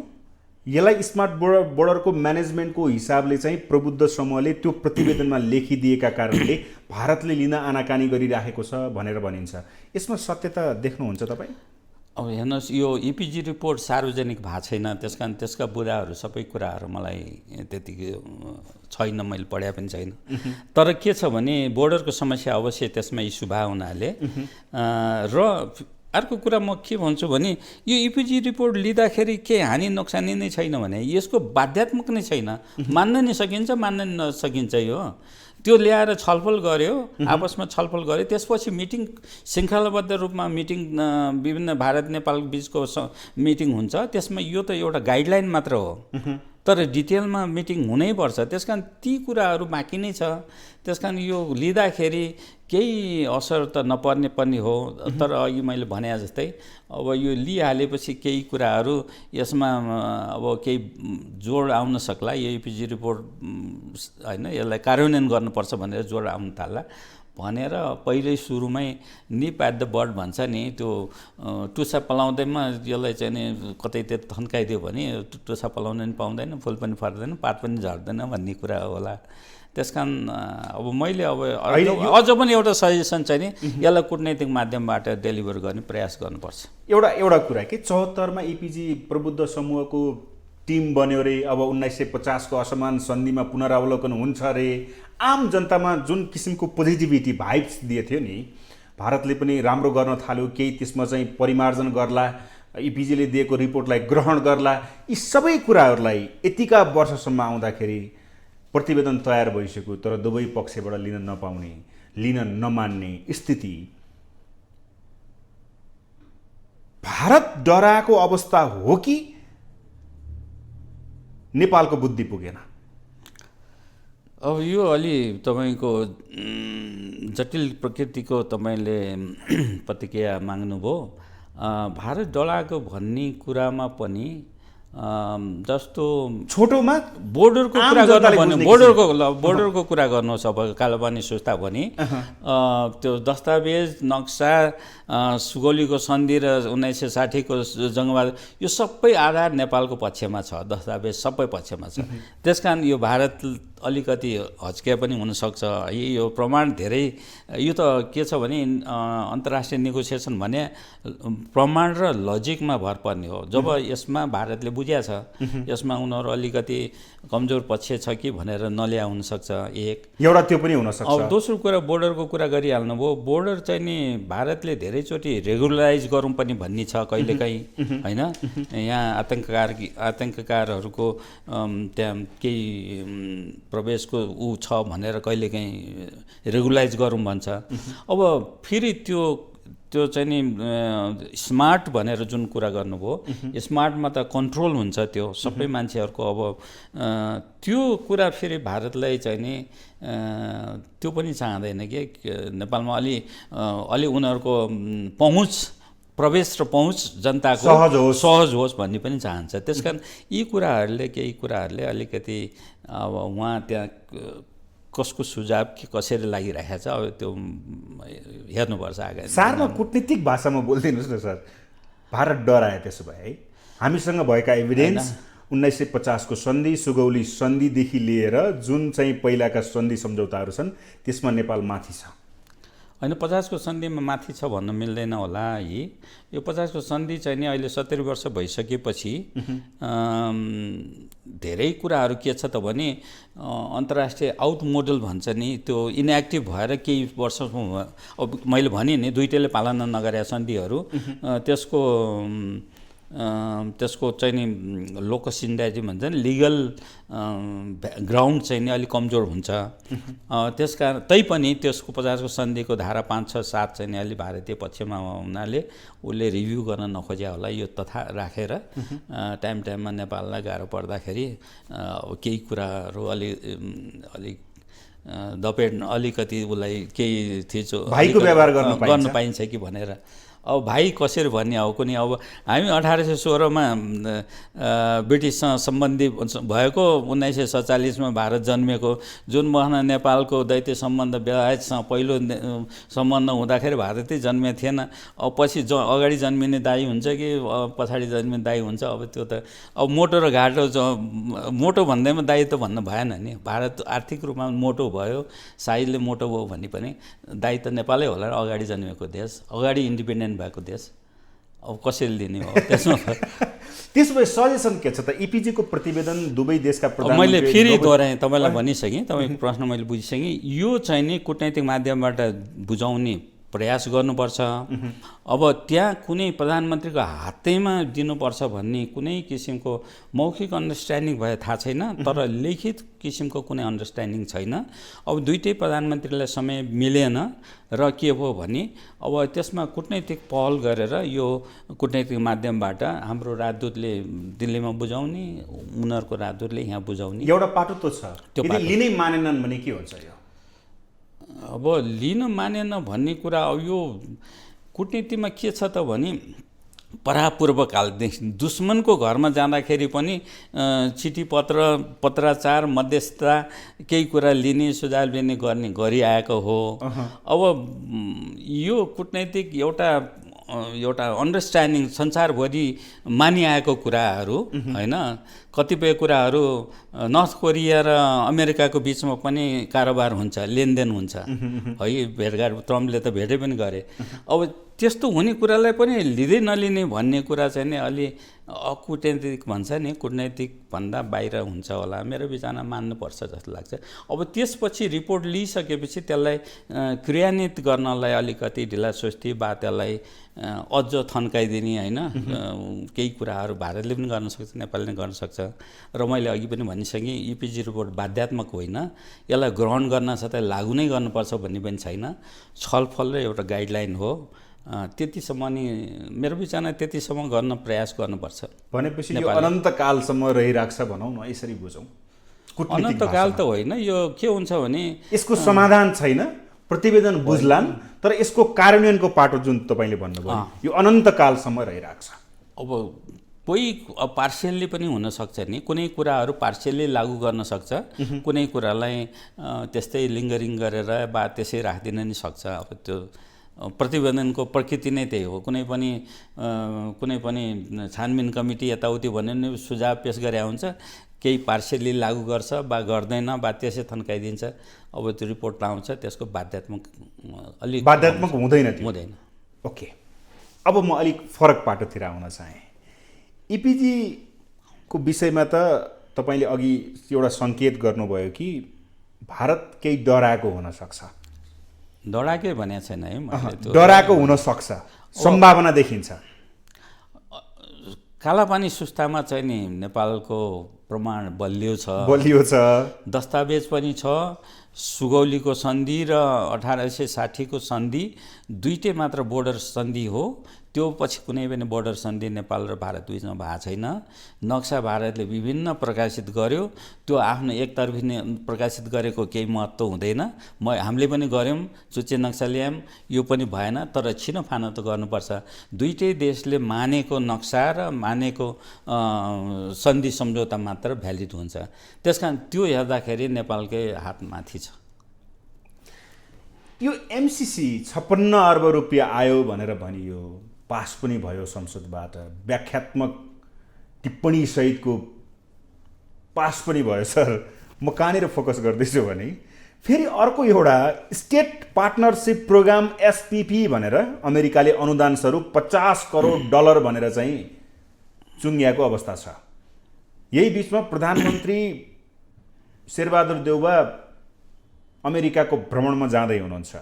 यसलाई स्मार्ट बोर्डरको म्यानेजमेन्टको हिसाबले चाहिँ प्रबुद्ध समूहले त्यो प्रतिवेदनमा लेखिदिएका कारणले भारतले लिन आनाकानी गरिराखेको छ भनेर भनिन्छ। यसमा सत्यता देख्नुहुन्छ तपाईँ? अब हेर्नुहोस्, यो इपिजी रिपोर्ट सार्वजनिक भएको छैन, त्यस कारण त्यसका बुदाहरू सबै कुराहरू मलाई त्यतिकै छैन, मैले पढे पनि छैन। तर के छ भने बोर्डरको समस्या अवश्य त्यसमा इस्यु भयो हुनाले। र अर्को कुरा म के भन्छु भने यो इपिजी रिपोर्ट लिँदाखेरि के हानि नोक्सानी नै छैन भने यसको बाध्यात्मक नै छैन, मान्न नि सकिन्छ, मान्न नसकिन्छ। यो त्यो ल्याएर छलफल गर्यो, आपसमा छलफल गर्यो, त्यसपछि मिटिङ श्रृङ्खलाबद्ध रूपमा मिटिङ विभिन्न भारत नेपाल बिचको मिटिङ हुन्छ। त्यसमा यो त एउटा गाइडलाइन मात्र हो, तर डिटेलमा मिटिङ हुनैपर्छ। त्यस कारण ती कुराहरू बाँकी नै छ। त्यस कारण यो लिँदाखेरि केही असर त नपर्ने पनि हो। तर अघि मैले भने जस्तै अब यो लिइहालेपछि केही कुराहरू यसमा अब केही जोड आउन सक्ला। यो इपिजी रिपोर्ट होइन, यसलाई कार्यान्वयन गर्नुपर्छ भनेर जोड आउन थाल्ला भनेर पहिल्यै सुरुमै निप एट द बर्ड भन्छ नि, त्यो टुसा पलाउँदैमा यसलाई चाहिँ नि कतै त्यो थन्काइदियो भने टुसा पलाउन पनि पाउँदैन, फुल पनि फर्दैन, पात पनि झर्दैन भन्ने कुरा होला। त्यस कारण अब मैले अझ पनि एउटा सजेसन चाहिँ नि यसलाई कूटनैतिक माध्यमबाट डेलिभर गर्ने प्रयास गर्नुपर्छ। एउटा कुरा कि 74 मा इपिजी प्रबुद्ध समूहको टिम बन्यो रे, अब 1950 को असमान सन्धिमा पुनरावलोकन हुन्छ रे। आम जनतामा जुन किसिमको पोजिटिभिटी भाइब्स दिएको थियो नि, भारतले पनि राम्रो गर्न थाल्यो, केही त्यसमा चाहिँ परिमार्जन गर्ला, इपिजीले दिएको रिपोर्टलाई ग्रहण गर्ला, यी सबै कुराहरूलाई यतिका वर्षसम्म आउँदाखेरि प्रतिवेदन तयार भइसक्यो तर दुवै पक्षबाट लिन नपाउने, लिन नमान्ने स्थिति, भारत डराएको अवस्था हो कि नेपालको बुद्धि पुगेन? अब यो अलि तपाईँको जटिल प्रकृतिको तपाईँले प्रतिक्रिया माग्नुभयो। भारत डराएको भन्ने कुरामा पनि जस्तो छोटोमा बोर्डरको कुरा गर्नु भने बोर्डरको कुरा गर्नुहोस्। अब कालापानी सुस्ता भने त्यो दस्तावेज नक्सा सुगौलीको सन्धि र 1960को जङ्गबहादुर यो सबै आधार नेपालको पक्षमा छ, दस्तावेज सबै पक्षमा छ। त्यसकारण यो भारत अलिकति हच्किया पनि हुनसक्छ है। यो प्रमाण धेरै, यो त के छ भने अन्तर्राष्ट्रिय नेगोसिएसन भने प्रमाण र लजिकमा भर पर्ने हो। जब यसमा भारतले बुझ्या छ यसमा उनीहरू अलिकति कमजोर पक्ष छ कि भनेर नल्या हुनसक्छ, एउटा त्यो पनि हुनसक्छ। अब दोस्रो कुरा बोर्डरको कुरा गरिहाल्नुभयो। बोर्डर चाहिँ नि भारतले धेरैचोटि रेगुलराइज गरौँ पनि भन्ने छ कहिलेकाहीँ होइन। यहाँ आतङ्ककारहरूको त्यहाँ केही प्रवेशको ऊ छ भनेर कहिलेकाहीँ रेगुलाइज गरौँ भन्छ। अब फेरि त्यो चाहिँ नि स्मार्ट भनेर जुन कुरा गर्नुभयो, स्मार्टमा त कन्ट्रोल हुन्छ त्यो सबै मान्छेहरूको। अब त्यो कुरा फेरि भारतलाई चाहिँ नि त्यो पनि चाहँदैन कि नेपालमा अलि उनीहरूको पहुँच, प्रवेश र पहुँच जनताको सहज होस् भन्ने पनि चाहन्छ। त्यसकारण यी कुराहरूले केही कुराहरूले अलिकति अब उहाँ त्यहाँ कसको सुझाव के कसरी लागिरहेको छ अब त्यो हेर्नुपर्छ आगामी। सारमा कुटनीतिक भाषामा बोलिदिनुहोस् न सर, भारत डराए त्यसो भए है? हामीसँग भएका एभिडेन्स 1950को सन्धि, सुगौली सन्धिदेखि लिएर जुन चाहिँ पहिलाका सन्धि सम्झौताहरू छन् त्यसमा नेपाल माथि छ होइन। 50को सन्धिमा माथि छ भन्न मिल्दैन होला है। यो 50को सन्धि चाहिँ नि अहिले 70 वर्ष भइसकेपछि धेरै कुराहरू के छ त भने अन्तर्राष्ट्रिय आउट मोडल भन्छ नि, त्यो इनएक्टिभ भएर केही वर्षमा अब मैले भने नि दुईटैले पालना नगरेका सन्धिहरू त्यसको चाहिँ नि लोकस इन्डाइजी भन्छ नि, लिगल ग्राउन्ड चाहिँ नि अलिक कमजोर हुन्छ। त्यसकारण तैपनि त्यसको 50को सन्धिको धारा 5, 6, 7 चाहिँ नि अलि भारतीय पक्षमा हुनाले उसले रिभ्यू गर्न नखोज्या होला। यो तथा राखेर टाइममा नेपाललाई गाह्रो पर्दाखेरि केही कुराहरू अलिक दपेट अलिकति उसलाई केही थिचो भाइको व्यवहार गर्न पाइन्छ कि भनेर। अब भाइ कसरी भन्ने हो कुनै। अब हामी 1816मा ब्रिटिससँग सम्बन्धी भएको, 1947मा भारत जन्मेको, जुन महना नेपालको दैत्य सम्बन्ध बेलायतसँग पहिलो सम्बन्ध हुँदाखेरि भारतै जन्मेको थिएन। अब पछि अगाडि जन्मिने दाइ हुन्छ कि पछाडि जन्मिने दाइ हुन्छ, अब त्यो त अब मोटो र घाटो मोटो भन्दैमा दाइ त भन्न भएन नि। भारत आर्थिक रूपमा मोटो भयो, साइजले मोटो भयो भने पनि दाइ त नेपालै होला, अगाडि जन्मेको देश, अगाडि इन्डिपेन्डेन्ट भएको देश। अब कसरी दिने हो त्यसमा? त्यसो भए सजेसन के छ त? इपिजीको प्रतिवेदन दुवै देशका प्रधानमन्त्री, मैले फेरि दोहोऱ्याएँ, तपाईँलाई भनिसकेँ, तपाईँको प्रश्न मैले बुझिसकेँ। यो चाहिँ नि कूटनैतिक माध्यमबाट बुझाउने प्रयास गर्नुपर्छ। अब त्यहाँ कुनै प्रधानमन्त्रीको हातैमा दिनुपर्छ भन्ने कुनै किसिमको मौखिक अन्डरस्ट्यान्डिङ भए थाहा छैन, तर लिखित किसिमको कुनै अन्डरस्ट्यान्डिङ छैन। अब दुईटै प्रधानमन्त्रीलाई समय मिलेन र के भयो भने अब त्यसमा कूटनैतिक पहल गरेर यो कूटनैतिक माध्यमबाट हाम्रो राजदूतले दिल्लीमा बुझाउने, उनीहरूको राजदूतले यहाँ बुझाउने एउटा पाटो त छ। यदि लिनै मानेनन् भने के हुन्छ? यो अब लिन मानेन भन्ने कुरा, अब यो कूटनीतिमा के छ त भने परापूर्वकालदेखि दुश्मनको घरमा जाँदाखेरि पनि चिठी पत्राचार मध्यस्थता केही कुरा लिने, सुझाव लिने गर्ने गरिआएको हो। अब यो कूटनैतिक एउटा अन्डरस्ट्यान्डिङ संसारभरि मानिआएको कुराहरू होइन। कतिपय कुराहरू नर्थ कोरिया र अमेरिकाको बिचमा पनि कारोबार हुन्छ, लेनदेन हुन्छ है। भेटघाट ट्रम्पले त भेटै पनि गरे। अब त्यस्तो हुने कुरालाई पनि लिँदै नलिने भन्ने कुरा चाहिँ नि अलि अकूटनीतिक भन्छ नि, कूटनैतिक भन्दा बाहिर हुन्छ होला, मेरो विचारमा मान्नुपर्छ जस्तो लाग्छ। अब त्यसपछि रिपोर्ट लिइसकेपछि त्यसलाई क्रियान्वित गर्नलाई अलिकति ढिलासुस्ती वा त्यसलाई अझ थन्काइदिने होइन, केही कुराहरू भारतले पनि गर्न सक्छ, नेपालले पनि गर्न सक्छ। र मैले अघि पनि भनिसकेँ, इपिजी रिपोर्ट बाध्यात्मक होइन, यसलाई ग्रहण गर्न छ त लागू नै गर्नुपर्छ भन्ने पनि छैन, छलफल र एउटा गाइडलाइन हो। त्यतिसम्म नि मेरो विचारमा त्यतिसम्म गर्न प्रयास गर्नुपर्छ। भनेपछि यो अनन्तकालसम्म रहिरहेको छ भनौँ न, यसरी बुझौँ। अनन्तकाल त होइन, यो के हुन्छ भने यसको समाधान छैन, प्रतिवेदन बुझलान्, तर यसको कार्यान्वयनको पाटो जुन तपाईँले भन्नुभयो यो अनन्तकालसम्म रहिरहेको छ। अब कोही पार्सियल्ली पनि हुनसक्छ नि, कुनै कुराहरू पार्सियल्ली लागू गर्न सक्छ, कुनै कुरालाई त्यस्तै लिङ्गरिङ गरेर वा त्यसै राखिदिन नि सक्छ। अब त्यो प्रतिवेदनको प्रकृति नै त्यही हो। कुनै पनि छानबिन कमिटी यताउति भन्यो भने सुझाव पेश गरे हुन्छ, केही पार्सियल्ली लागू गर्छ वा गर्दैन वा त्यसै थन्काइदिन्छ। अब त्यो रिपोर्ट आउँछ, त्यसको बाध्यात्मक हुँदैन। ओके, अब म अलिक फरक पाटोतिर आउन चाहेँ। इपिजीको विषयमा त तपाईँले अघि एउटा सङ्केत गर्नुभयो कि भारत केही डराएको हुनसक्छ। डराएकै भनेको छैन है मैले, डराएको हुनसक्छ, सम्भावना देखिन्छ। कालापानी सुस्तामा चाहिँ नि नेपालको प्रमाण बलियो छ, दस्तावेज पनि छ। सुगौलीको सन्धि र 1860 को सन्धि दुईटै मात्र बोर्डर सन्धि हो। त्यो पछि कुनै पनि बोर्डर सन्धि नेपाल र भारत बीचमा भएको छैन। नक्सा भारतले विभिन्न प्रकाशित गर्यो, त्यो आफ्नो एकतर्फी प्रकाशित गरेको केही महत्त्व हुँदैन। हामीले पनि गऱ्यौँ, चुच्चे नक्सा ल्यायौँ, यो पनि भएन। तर छिनोफानो त गर्नुपर्छ। दुईटै देशले मानेको नक्सा र मानेको सन्धि सम्झौता मात्र भ्यालिड हुन्छ। त्यसकारण त्यो हेर्दाखेरि नेपालकै हात माथि छ। यो एमसिसी 56 अर्ब रुपियाँ आयो भनेर भनियो, पास पनि भयो संसदबाट, व्याख्यात्मक टिप्पणी सहितको पास पनि भयो। सर, म कहाँनिर फोकस गर्दैछु भने फेरि अर्को एउटा स्टेट पार्टनरसिप प्रोग्राम एसपिपी भनेर अमेरिकाले अनुदान स्वरूप $50 करोड भनेर चाहिँ चुङ्ग्याएको अवस्था छ। यही बिचमा प्रधानमन्त्री शेरबहादुर देउवा अमेरिकाको भ्रमणमा जाँदै हुनुहुन्छ।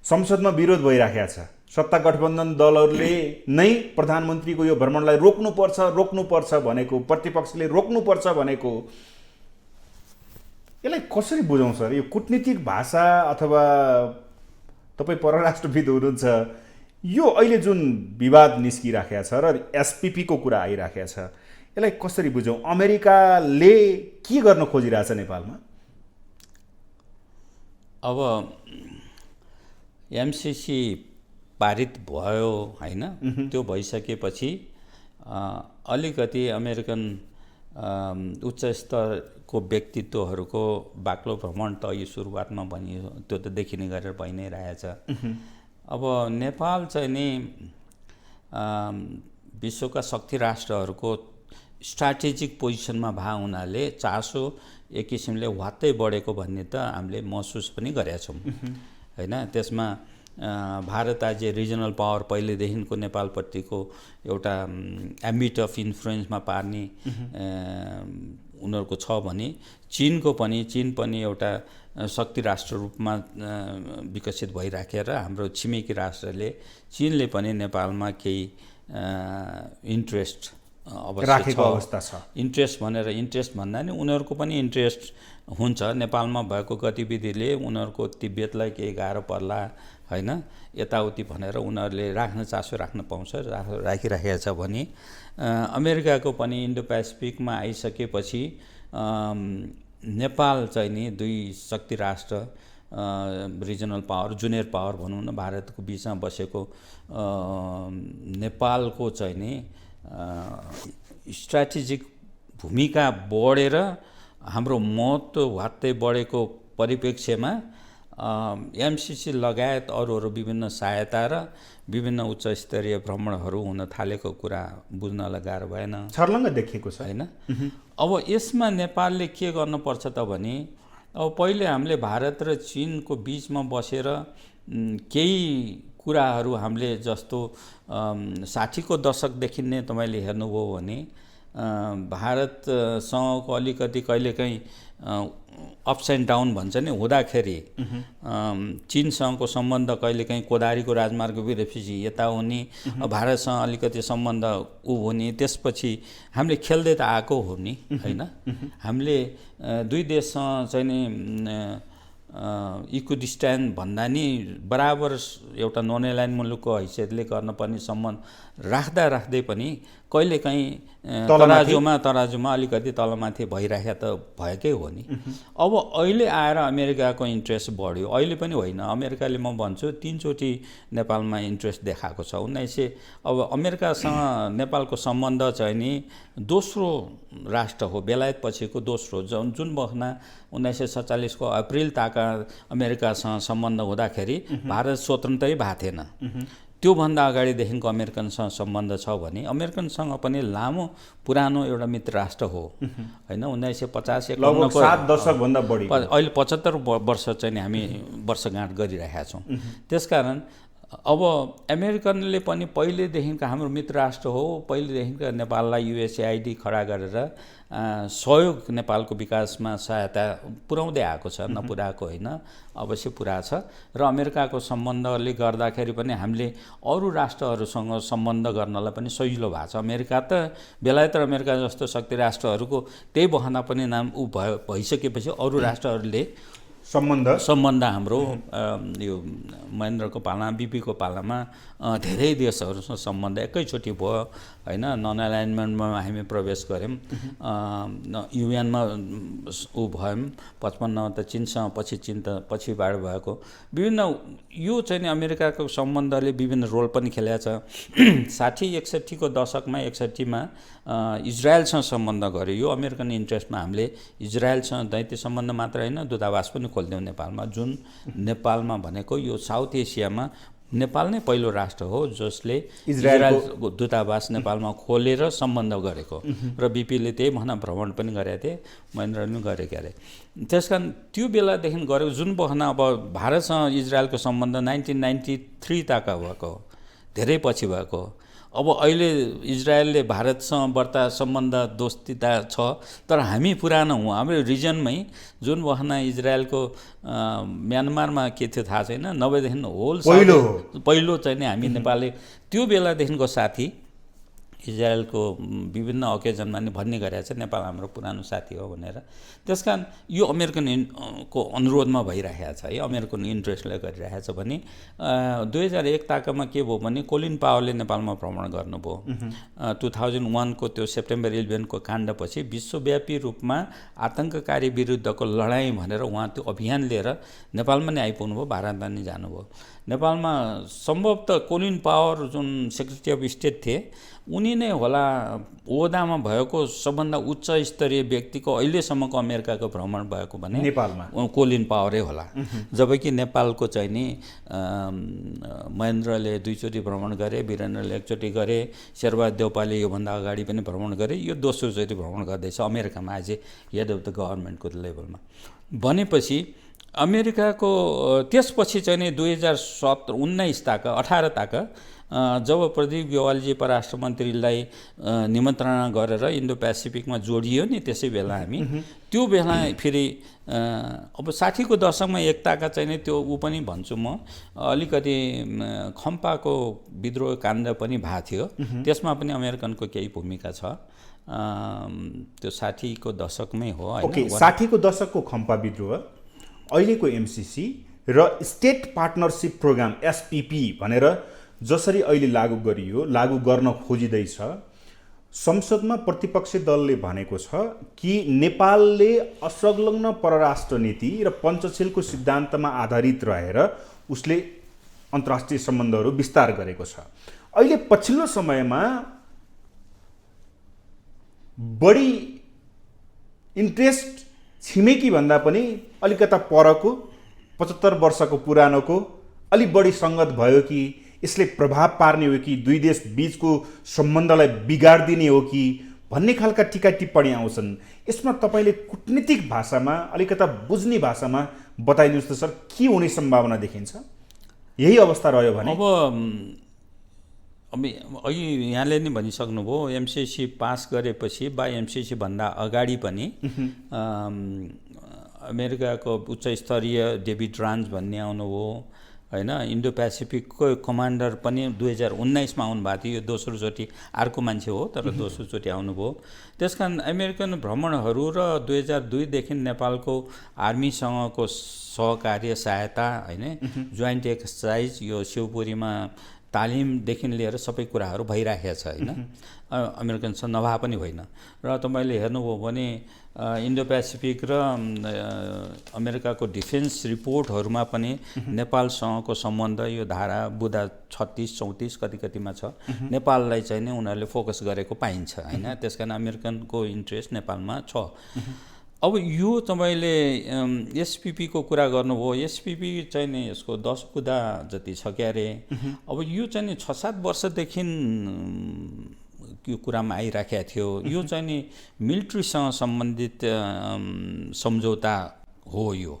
संसदमा विरोध भइराखेको छ। सत्ता गठबन्धन दलहरूले नै प्रधानमन्त्रीको यो भ्रमणलाई रोक्नुपर्छ भनेको, प्रतिपक्षले रोक्नुपर्छ भनेको, यसलाई कसरी बुझौँ सर? यो कूटनीतिक भाषा अथवा तपाईँ परराष्ट्रविद हुनुहुन्छ, यो अहिले जुन विवाद निस्किराखेको छ र एसपिपीको कुरा आइराखेको छ, यसलाई कसरी बुझौँ? अमेरिकाले के गर्न खोजिरहेछ नेपालमा? अब एमसिसी पारित भयो होइन, त्यो भइसकेपछि अलिकति अमेरिकन उच्च स्तरको व्यक्तित्वहरूको बाक्लो भ्रमण त यो सुरुवातमा भनियो, त्यो त देखिने गरेर भइ नै रहेछ। अब नेपाल चाहिँ नि विश्वका शक्ति राष्ट्रहरूको स्ट्राटेजिक पोजिसनमा भए हुनाले चासो एक किसिमले वात्तै बढेको भन्ने त हामीले महसुस पनि गरेका छौँ होइन। त्यसमा भारत आज रिजनल पावर पहिलेदेखिको नेपालप्रतिको एउटा एम्बिट अफ इन्फ्लुएन्समा पार्ने उनीहरूको छ भने चीन पनि एउटा शक्ति राष्ट्र रूपमा विकसित भइराखेर हाम्रो छिमेकी राष्ट्रले चीनले पनि नेपालमा केही इन्ट्रेस्ट राखेको अवस्था छ। इन्ट्रेस्ट भन्दा नि उनीहरूको पनि इन्ट्रेस्ट हुन्छ नेपालमा भएको गतिविधिले। उनीहरूको तिब्बतलाई केही गाह्रो पर्ला होइन, यताउति भनेर उनीहरूले चासो राख्न पाउँछ, राखिराखेको छ भने अमेरिकाको पनि इन्डो पेसिफिकमा आइसकेपछि नेपाल चाहिँ नि दुई शक्ति राष्ट्र रिजनल पावर, जुनियर पावर भनौँ न, भारतको बिचमा बसेको नेपालको चाहिँ नि स्ट्राटेजिक भूमिका बढेर हाम्रो महत्त्व वात्तै बढेको परिप्रेक्ष्यमा एमसिसी लगायत अरू विभिन्न सहायता र विभिन्न उच्च स्तरीय भ्रमणहरू हुन थालेको कुरा बुझ्नलाई गाह्रो भएन, छर्लङ्ग देखिएको छ होइन। अब यसमा नेपालले के गर्नुपर्छ त भने, अब पहिले हामीले भारत र चीनको बिचमा बसेर केही कुराहरू हामीले जस्तो 60को दशकदेखि नै तपाईँले हेर्नुभयो भने भारतसँगको अलिकति कहिलेकाहीँ अप्स एन्ड डाउन भन्छ नि हुँदाखेरि चीनसँगको सम्बन्ध कहिलेकाहीँ कोदारीको राजमार्ग बिरेपछि यता हुने भारतसँग अलिकति सम्बन्ध हुने त्यसपछि हामीले खेल्दै त आएको हो नि होइन हामीले दुई देशसँग चाहिँ नि इक्विडिस्ट्यान्ड भन्दा नि बराबर एउटा नन एलाइन मुलुकको हैसियतले गर्नुपर्ने सम्बन्ध राख्दै पनि कहिलेकाहीँ तराजुमा अलिकति तलमाथि भइराखेको त भएकै हो नि। अब अहिले आएर अमेरिकाको इन्ट्रेस्ट बढ्यो, अहिले पनि होइन, अमेरिकाले म भन्छु 3 चोटि नेपालमा इन्ट्रेस्ट देखाएको छ। अब अमेरिकासँग नेपालको सम्बन्ध चाहिँ नि दोस्रो राष्ट्र हो, बेलायत पछिको दोस्रो, जुन बखना 1947 को अप्रिल ताका अमेरिकासँग सम्बन्ध हुँदाखेरि भारत स्वतन्त्रै भएको थिएन। त्योभन्दा अगाडिदेखिको अमेरिकनसँग सम्बन्ध छ भने अमेरिकनसँग पनि लामो पुरानो एउटा मित्र राष्ट्र हो होइन। 1950 लगभग 7 दशकभन्दा बढी, अहिले 75 वर्ष चाहिँ हामी वर्षगाँठ गरिरहेका छौँ। त्यसकारण अब अमेरिकनले पनि पहिलेदेखिको हाम्रो मित्र राष्ट्र हो, पहिलेदेखिको नेपाललाई युएसएआइडी खडा गरेर सहयोग नेपालको विकासमा सहायता पुर्याउँदै आएको छ, नपुर्याएको होइन, अवश्य पुरा छ। र अमेरिकाको सम्बन्धले गर्दाखेरि पनि हामीले अरू राष्ट्रहरूसँग सम्बन्ध गर्नलाई पनि सजिलो भएको छ। अमेरिका त बेलायत र अमेरिका जस्तो शक्ति राष्ट्रहरूको त्यही बहाना पनि नाम भइसकेपछि अरू राष्ट्रहरूले सम्बन्ध हाम्रो यो महेन्द्रको पालामा बिपीको पालामा धेरै देशहरूसँग सम्बन्ध एकैचोटि भयो होइन। नन एलाइनमेन्टमा हामी प्रवेश गऱ्यौँ, युएनमा भयौँ 55 त चीनसँग, पछि चीन त पछिबाट भएको। विभिन्न यो चाहिँ नि अमेरिकाको सम्बन्धले विभिन्न रोल पनि खेलेको छ। 60-61 को दशकमा 61मा इजरायलसँग सम्बन्ध गऱ्यो। यो अमेरिकन इन्ट्रेस्टमा हामीले इजरायलसँग दैत्य सम्बन्ध मात्र होइन, दूतावास पनि खोलिदियौँ नेपालमा। जुन नेपालमा भनेको यो साउथ एसियामा नेपाल नै पहिलो राष्ट्र हो जसले इजरायलको दूतावास नेपालमा खोलेर सम्बन्ध गरेको। र बिपीले त्यही भन्न भ्रमण पनि गरेका थिए, महेन्द्रले पनि गरेका अरे। त्यसकारण त्यो बेलादेखि गरेको जुन बहना अब भारतसँग इजरायलको सम्बन्ध 1993 ताका भएको, धेरै पछि भएको। अब अहिले इजरायलले भारतसँग बढ्ता सम्बन्ध दोस्तीता छ, तर हामी पुरानो हौँ। हाम्रो रिजनमै जुन बहना इजरायलको म्यानमारमा के थियो थाहा छैन, 90देखि होल पहिलो चाहिँ नि हामी नेपालले त्यो बेलादेखिको साथी इजरायलको विभिन्न ओकेजनमा नि भन्ने गरेको छ नेपाल हाम्रो पुरानो साथी हो भनेर। त्यसकारण यो अमेरिकन को अनुरोधमा भइरहेको छ है, अमेरिकन इन्ट्रेस्टले गरिरहेको छ भने 2001 ताकामा के भयो भने कोलिन पावरले नेपालमा भ्रमण गर्नुभयो। 2001 को त्यो सेप्टेम्बर 11 को काण्डपछि विश्वव्यापी रूपमा आतङ्ककारी विरुद्धको लडाईँ भनेर उहाँ त्यो अभियान लिएर नेपालमा नै आइपुग्नु भयो, भारतमा नै जानुभयो। नेपालमा सम्भवतः कोलिन पावर जुन सेक्रेटरी अफ स्टेट थिए उनी नै होला ओहदामा भएको सबभन्दा उच्च स्तरीय व्यक्तिको अहिलेसम्मको अमेरिकाको भ्रमण भएको भने नेपालमा कोलिन पावरै होला। जबकि नेपालको चाहिँ नि महेन्द्रले 2 चोटि भ्रमण गरे, वीरेन्द्रले 1 चोटि गरे, शेरबहादुर देउपाले योभन्दा अगाडि पनि भ्रमण गरे, यो दोस्रो चोटि भ्रमण गर्दैछ अमेरिकामा as a head of the गभर्मेन्टको लेभलमा। भनेपछि अमेरिकाको त्यसपछि चाहिँ नि 2019 ताका 18 ताका जब प्रदीप ग्यवालजी परराष्ट्र मन्त्रीलाई निमन्त्रणा गरेर इन्डो पेसिफिकमा जोडियो नि, त्यसै बेला हामी त्यो बेला फेरि अब 60 को दशकमा एकताका चाहिँ नि त्यो ऊ पनि भन्छु म अलिकति खम्पाको विद्रोह काण्ड पनि भएको थियो, त्यसमा पनि अमेरिकनको केही भूमिका छ। त्यो 60 को दशकमै हो हैन। ओके, 60 को दशकको खम्पा विद्रोह, अहिलेको एमसीसी र स्टेट पार्टनरसिप प्रोग्राम एसपीपी भनेर जसरी अहिले लागू गर्न खोजिँदैछ, संसदमा प्रतिपक्षी दलले भनेको छ कि नेपालले असंलग्न परराष्ट्र नीति र पञ्चशीलको सिद्धान्तमा आधारित रहेर उसले अन्तर्राष्ट्रिय सम्बन्धहरू विस्तार गरेको छ। अहिले पछिल्लो समयमा बढी इन्ट्रेस्ट छिमेकी भन्दा पनि अलिकता परको 75 वर्षको पुरानोको अलि बढी सङ्गत भयो कि यसले प्रभाव पार्ने हो कि दुई देश बीचको सम्बन्धलाई बिगाडिदिने हो कि भन्ने खालका टीका टिप्पणी आउँछन्। यसमा तपाईँले कूटनीतिक भाषामा अलिकता बुझ्ने भाषामा बताइदिनुहोस् त सर, के हुने सम्भावना देखिन्छ? यही अवस्था रह्यो भने अब अघि यहाँले नि भनिसक्नुभयो एमसिसी पास गरेपछि वा एमसिसी भन्दा अगाडि पनि अमेरिकाको उच्च स्तरीय डेभिड रान्स भन्ने आउनुभयो हैन। इन्डो पेसिफिकको कमान्डर पनि 2019मा आउनुभएको थियो। यो दोस्रोचोटि अर्को मान्छे हो तर दोस्रोचोटि आउनुभयो। त्यसकारण अमेरिकन भ्रमणहरू र 2002देखि नेपालको आर्मीसँगको सहकार्य सहायता हैन, जोइन्ट एक्सर्साइज यो शिवपुरीमा तालिमदेखि लिएर सबै कुराहरू भइराखेको छ हैन। अमेरिकनसँग नभए पनि होइन। र तपाईँले हेर्नुभयो भने इन्डो पेसिफिक र अमेरिकाको डिफेन्स रिपोर्टहरूमा पनि नेपालसँगको सम्बन्ध यो धारा बुँदा 36, 34 कतिमा छ। नेपाललाई चाहिँ नि उनीहरूले फोकस गरेको पाइन्छ हैन। त्यसकारण अमेरिकनको इन्ट्रेस्ट नेपालमा छ। अब यो तपाईँले एसपिपीको कुरा गर्नुभयो। एसपिपी चाहिँ नि यसको 10 बुँदा जति छ क्यारे। अब यो चाहिँ नि 6-7 वर्षदेखि यो कुरामा आइराखेको थियो। यो चाहिँ नि मिलिट्रीसँग सम्बन्धित सम्झौता हो यो,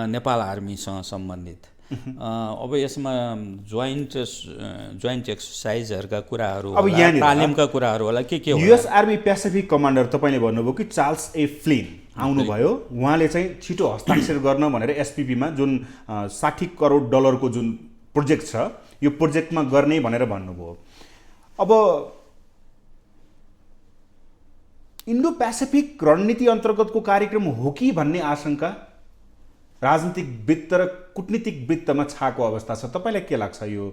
नेपाल आर्मीसँग सम्बन्धित। अब यसमा जोइन्ट एक्सर्साइजहरूका कुराहरू, अब यहाँनिर तालिमका कुराहरू होला के होला। युएस आर्मी पेसिफिक कमान्डर तपाईँले भन्नुभयो कि चार्ल्स ए फ्लिन आउनुभयो। उहाँले चाहिँ छिटो हस्ताक्षर गर्न भनेर एसपिपीमा जुन 60 करोड डलरको जुन प्रोजेक्ट छ यो प्रोजेक्टमा गर्ने भनेर भन्नुभयो। अब इन्डो पेसिफिक रणनीति अन्तर्गतको कार्यक्रम हो कि भन्ने आशंका राजनीतिक वृत्त र कूटनीतिक वृत्तमा छाएको अवस्था छ। तपाईँलाई के लाग्छ, यो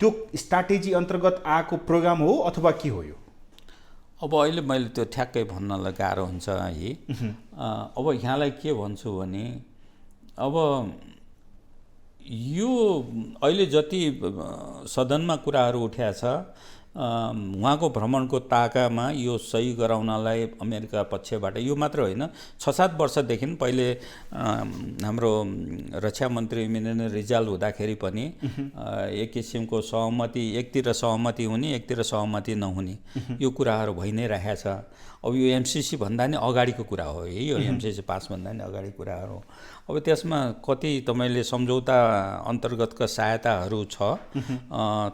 त्यो स्ट्राटेजी अन्तर्गत आएको प्रोग्राम हो अथवा के हो यो? अब अहिले मैले त्यो ठ्याक्कै भन्नलाई गाह्रो हुन्छ है। अब यहाँलाई के भन्छु भने अब यो अहिले जति सदनमा कुराहरू उठ्या छ उहाँको भ्रमणको ताकामा यो सही गराउनलाई अमेरिका पक्षबाट यो मात्र होइन, 6-7 वर्षदेखि पहिले हाम्रो रक्षा मन्त्री मिनेन रिजाल हुँदाखेरि पनि एक किसिमको सहमति, एकतिर सहमति हुने एकतिर सहमति नहुने यो कुराहरू भइ नै रहेको छ। अब यो एमसिसी भन्दा नि अगाडिको कुरा हो है, यो एमसिसी पास भन्दा नि अगाडि कुराहरू। अब त्यसमा कति तपाईँले सम्झौता अन्तर्गतका सहायताहरू छ,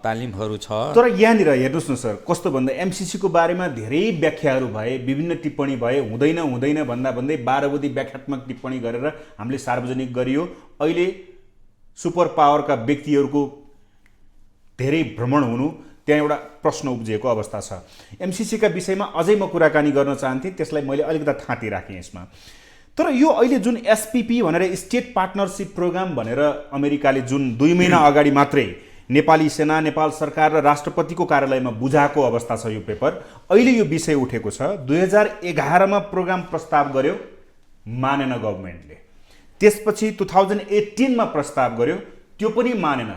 तालिमहरू छ। तर यहाँनिर हेर्नुहोस् न सर, कस्तो भन्दा एमसिसीको बारेमा धेरै व्याख्याहरू भए, विभिन्न टिप्पणी भए, हुँदैन भन्दै 12 बुँदी व्याख्यात्मक टिप्पणी गरेर हामीले सार्वजनिक गरियो। अहिले सुपर पावरका व्यक्तिहरूको धेरै भ्रमण हुनु, त्यहाँ एउटा प्रश्न उब्जिएको अवस्था छ। एमसिसीका विषयमा अझै म कुराकानी गर्न चाहन्थेँ, त्यसलाई मैले अलिकति थाँती राखेँ यसमा। तर यो अहिले जुन एसपिपी भनेर स्टेट पार्टनरसिप प्रोग्राम भनेर अमेरिकाले जुन 2 महिना अगाडि मात्रै नेपाली सेना, नेपाल सरकार र राष्ट्रपतिको कार्यालयमा बुझाएको अवस्था छ यो पेपर। अहिले यो विषय उठेको छ। 2011मा प्रोग्राम प्रस्ताव गर्यो, मानेन गभर्मेन्टले। त्यसपछि 2018मा प्रस्ताव गर्यो, त्यो पनि मानेन।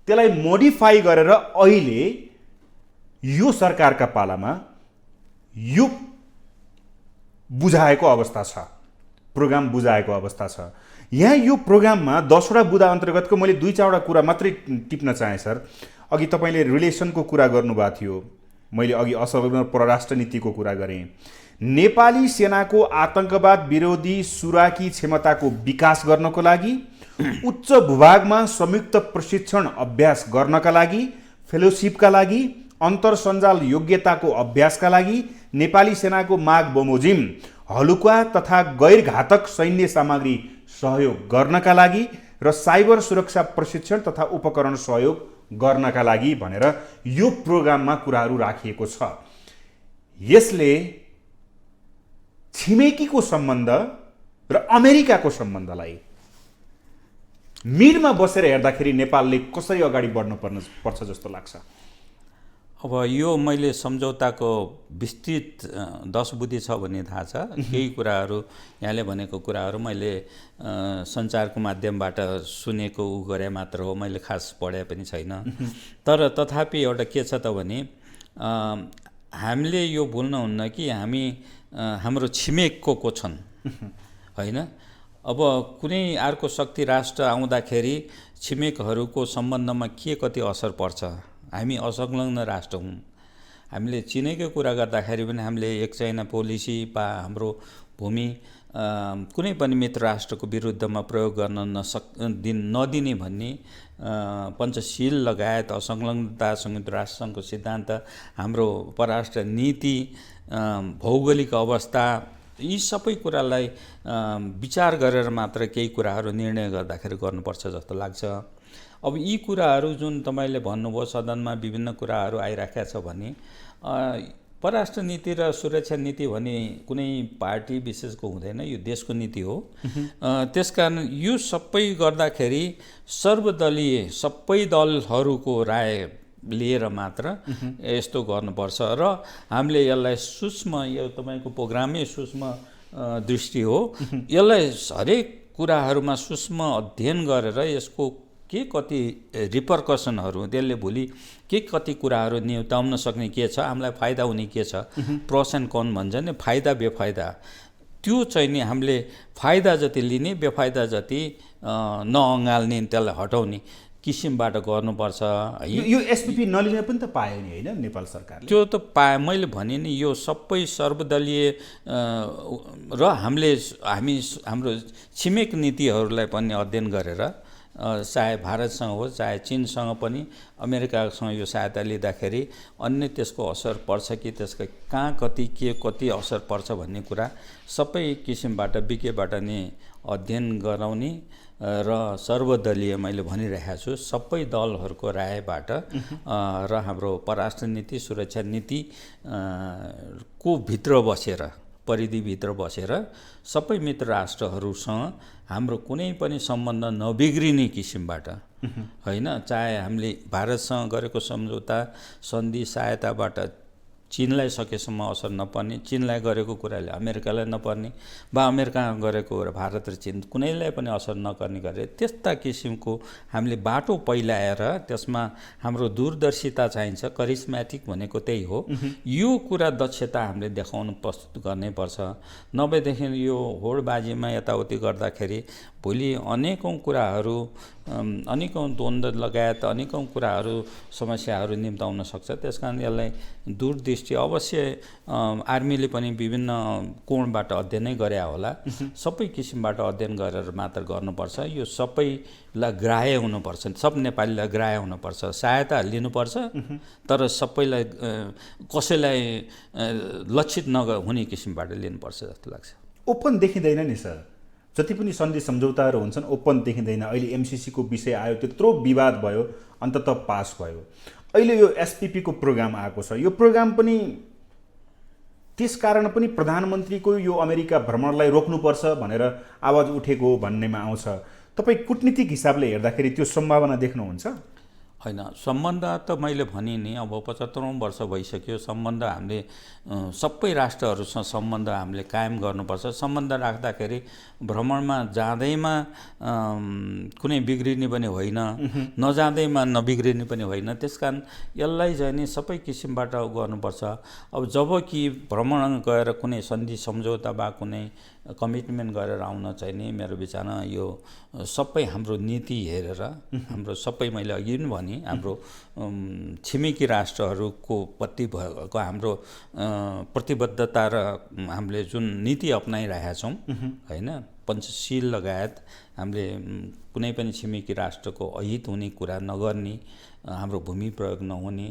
त्यसलाई मोडिफाई गरेर अहिले यो सरकारका पालामा यो बुझाएको अवस्था छ, प्रोग्राम बुझाएको अवस्था छ। यहाँ यो प्रोग्राममा 10वटा बुँदा अन्तर्गतको मैले 2-4वटा कुरा मात्रै टिप्न चाहेँ सर। अघि तपाईँले रिलेसनको कुरा गर्नुभएको थियो, मैले अघि असंलग्न परराष्ट्र नीतिको कुरा गरेँ। नेपाली सेनाको आतंकवाद विरोधी सुराकी क्षमताको विकास गर्नको लागि, उच्च भूभागमा संयुक्त प्रशिक्षण अभ्यास गर्नका लागि, फेलोशिपका लागि, अन्तर सञ्जाल योग्यताको अभ्यासका लागि, नेपाली सेनाको माग बमोजिम हलुका तथा गैर घातक सैन्य सामग्री सहयोग गर्नका लागि र साइबर सुरक्षा प्रशिक्षण तथा उपकरण सहयोग गर्नका लागि भनेर यो प्रोग्राममा कुराहरू राखिएको छ। यसले छिमेकीको सम्बन्ध र अमेरिकाको सम्बन्धलाई मिडमा बसेर हेर्दाखेरि नेपालले कसरी अगाडि बढ्न पर्छ जस्तो लाग्छ? अब यो मैले सम्झौताको विस्तृत 10 बुँदी छ भन्ने थाहा छ। केही कुराहरू यहाँले भनेको कुराहरू मैले सञ्चारको माध्यमबाट सुनेको गरे मात्र हो, मैले खास पढे पनि छैन। तर तथापि एउटा के छ त भने हामीले यो भुल्नुहुन्न कि हामी हाम्रो छिमेकको को छन् होइन। अब कुनै अर्को शक्ति राष्ट्र आउँदाखेरि छिमेकहरूको सम्बन्धमा के कति असर पर्छ। हामी असंलग्न राष्ट्र हौँ। हामीले चिनेकै कुरा गर्दाखेरि पनि हामीले एक चाइना पोलिसी वा हाम्रो भूमि कुनै पनि मित्र राष्ट्रको विरुद्धमा प्रयोग गर्न नदिने भन्ने पञ्चशील लगायत असंलग्नता संयुक्त राष्ट्रसङ्घको सिद्धान्त, हाम्रो परराष्ट्र नीति, भौगोलिक अवस्था, यी सबै कुरालाई विचार गरेर मात्र केही कुराहरू निर्णय गर्दाखेरि गर्नुपर्छ जस्तो लाग्छ। अब यी कुराहरू जुन तपाईँले भन्नुभयो सदनमा विभिन्न कुराहरू आइराखेका छ भने परराष्ट्र नीति र सुरक्षा नीति भने कुनै पार्टी विशेषको हुँदैन, यो देशको नीति हो। त्यसकारण यो सबै गर्दाखेरि सर्वदलीय सबै दलहरूको राय लिएर मात्र यस्तो गर्नुपर्छ र हामीले यसलाई सूक्ष्म, यो तपाईँको प्रोग्रामै सूक्ष्म दृष्टि हो, यसलाई हरेक कुराहरूमा सूक्ष्म अध्ययन गरेर यसको के कति रिपरकसनहरू, त्यसले भोलि के कति कुराहरू निम्ताउन सक्ने के छ, हामीलाई फाइदा हुने के छ, प्रस एन्ड कन भन्छ नि, फाइदा बेफाइदा, त्यो चाहिँ नि हामीले फाइदा जति लिने, बेफाइदा जति नअँगाल्ने, त्यसलाई हटाउने किसिमबाट गर्नुपर्छ। यो एसपिपी नलिने पनि त पायो नि होइन नेपाल सरकारले? त्यो त पाए, मैले भने नि यो सबै सर्वदलीय र हाम्रो छिमेक नीतिहरूलाई पनि अध्ययन गरेर, चाहे भारतसँग होस् चाहे चीनसँग पनि, अमेरिकासँग यो सहायता लिँदाखेरि अन्य त्यसको असर पर्छ कि त्यसको कहाँ कति के कति असर पर्छ भन्ने कुरा सबै किसिमबाट विज्ञबाट नै अध्ययन गराउने र सर्वदलीय, मैले भनिरहेको छु, सबै दलहरूको रायबाट र हाम्रो परराष्ट्र नीति सुरक्षा नीति को भित्र बसेर, परिधिभित्र बसेर सबै मित्र राष्ट्रहरूसँग हाम्रो कुनै पनि सम्बन्ध नबिग्रिने किसिमबाट होइन, चाहे हामीले भारतसँग गरेको सम्झौता सन्धि सहायताबाट चीनलाई सकेसम्म असर नपर्ने, चीनलाई गरेको कुराले अमेरिकालाई नपर्ने, वा अमेरिकामा गरेको भारत र चीन कुनैलाई पनि असर नगर्ने गरेर त्यस्ता किसिमको हामीले बाटो पहिलाएर त्यसमा हाम्रो दूरदर्शिता चाहिन्छ। करिस्मेटिक भनेको त्यही हो। यो कुरा दक्षता हामीले देखाउनु प्रस्तुत गर्नैपर्छ। नभएदेखि यो होडबाजीमा यताउति गर्दाखेरि भोलि अनेकौँ कुराहरू, अनेकौँ द्वन्द्व लगायत अनेकौँ कुराहरू, समस्याहरू निम्ताउन सक्छ। त्यसकारण यसलाई दूरदृष्टि अवश्य आर्मीले पनि विभिन्न कोणबाट अध्ययनै गरे होला, सबै किसिमबाट अध्ययन गरेर मात्र गर्नुपर्छ। यो सबैलाई ग्राह्य हुनुपर्छ, सब नेपालीलाई ग्राह्य हुनुपर्छ। सहायता लिनुपर्छ तर सबैलाई, कसैलाई लक्षित नहुने किसिमबाट लिनुपर्छ जस्तो लाग्छ। ओपन देखिँदैन नि सर, जति पनि सन्धि सम्झौताहरू हुन्छन् ओपन देखिँदैन। अहिले एमसिसीको विषय आयो, त्यत्रो विवाद भयो, अन्ततः पास भयो। अहिले यो एसपिपीको प्रोग्राम आएको छ, यो प्रोग्राम पनि त्यसकारण पनि प्रधानमन्त्रीको यो अमेरिका भ्रमणलाई रोक्नुपर्छ भनेर आवाज उठेको भन्नेमा आउँछ। तपाईँ कूटनीतिक हिसाबले हेर्दाखेरि त्यो सम्भावना देख्नुहुन्छ? होइन, सम्बन्ध त मैले भने नि, अब 75औँ वर्ष भइसक्यो। सम्बन्ध हामीले सबै राष्ट्रहरूसँग सम्बन्ध हामीले कायम गर्नुपर्छ। सम्बन्ध राख्दाखेरि भ्रमणमा जाँदैमा कुनै बिग्रिने पनि होइन, नजाँदैमा नबिग्रिने पनि होइन। त्यसकारण यसलाई चाहिँ नि सबै किसिमबाट गर्नुपर्छ। अब जब कि भ्रमण गएर कुनै सन्धि सम्झौता वा कुनै कमिटमेन्ट गरेर आउन चाहिँ नि मेरो विचारमा यो सबै हाम्रो नीति हेरेर, हाम्रो सबै, मैले अघि पनि भने, हाम्रो छिमेकी राष्ट्रहरूको प्रति भएको हाम्रो प्रतिबद्धता र हामीले जुन नीति अपनाइरहेका छौँ होइन, पञ्चशील लगायत हामीले कुनै पनि छिमेकी राष्ट्रको अहित हुने कुरा नगर्ने, हाम्रो भूमि प्रयोग नहुने,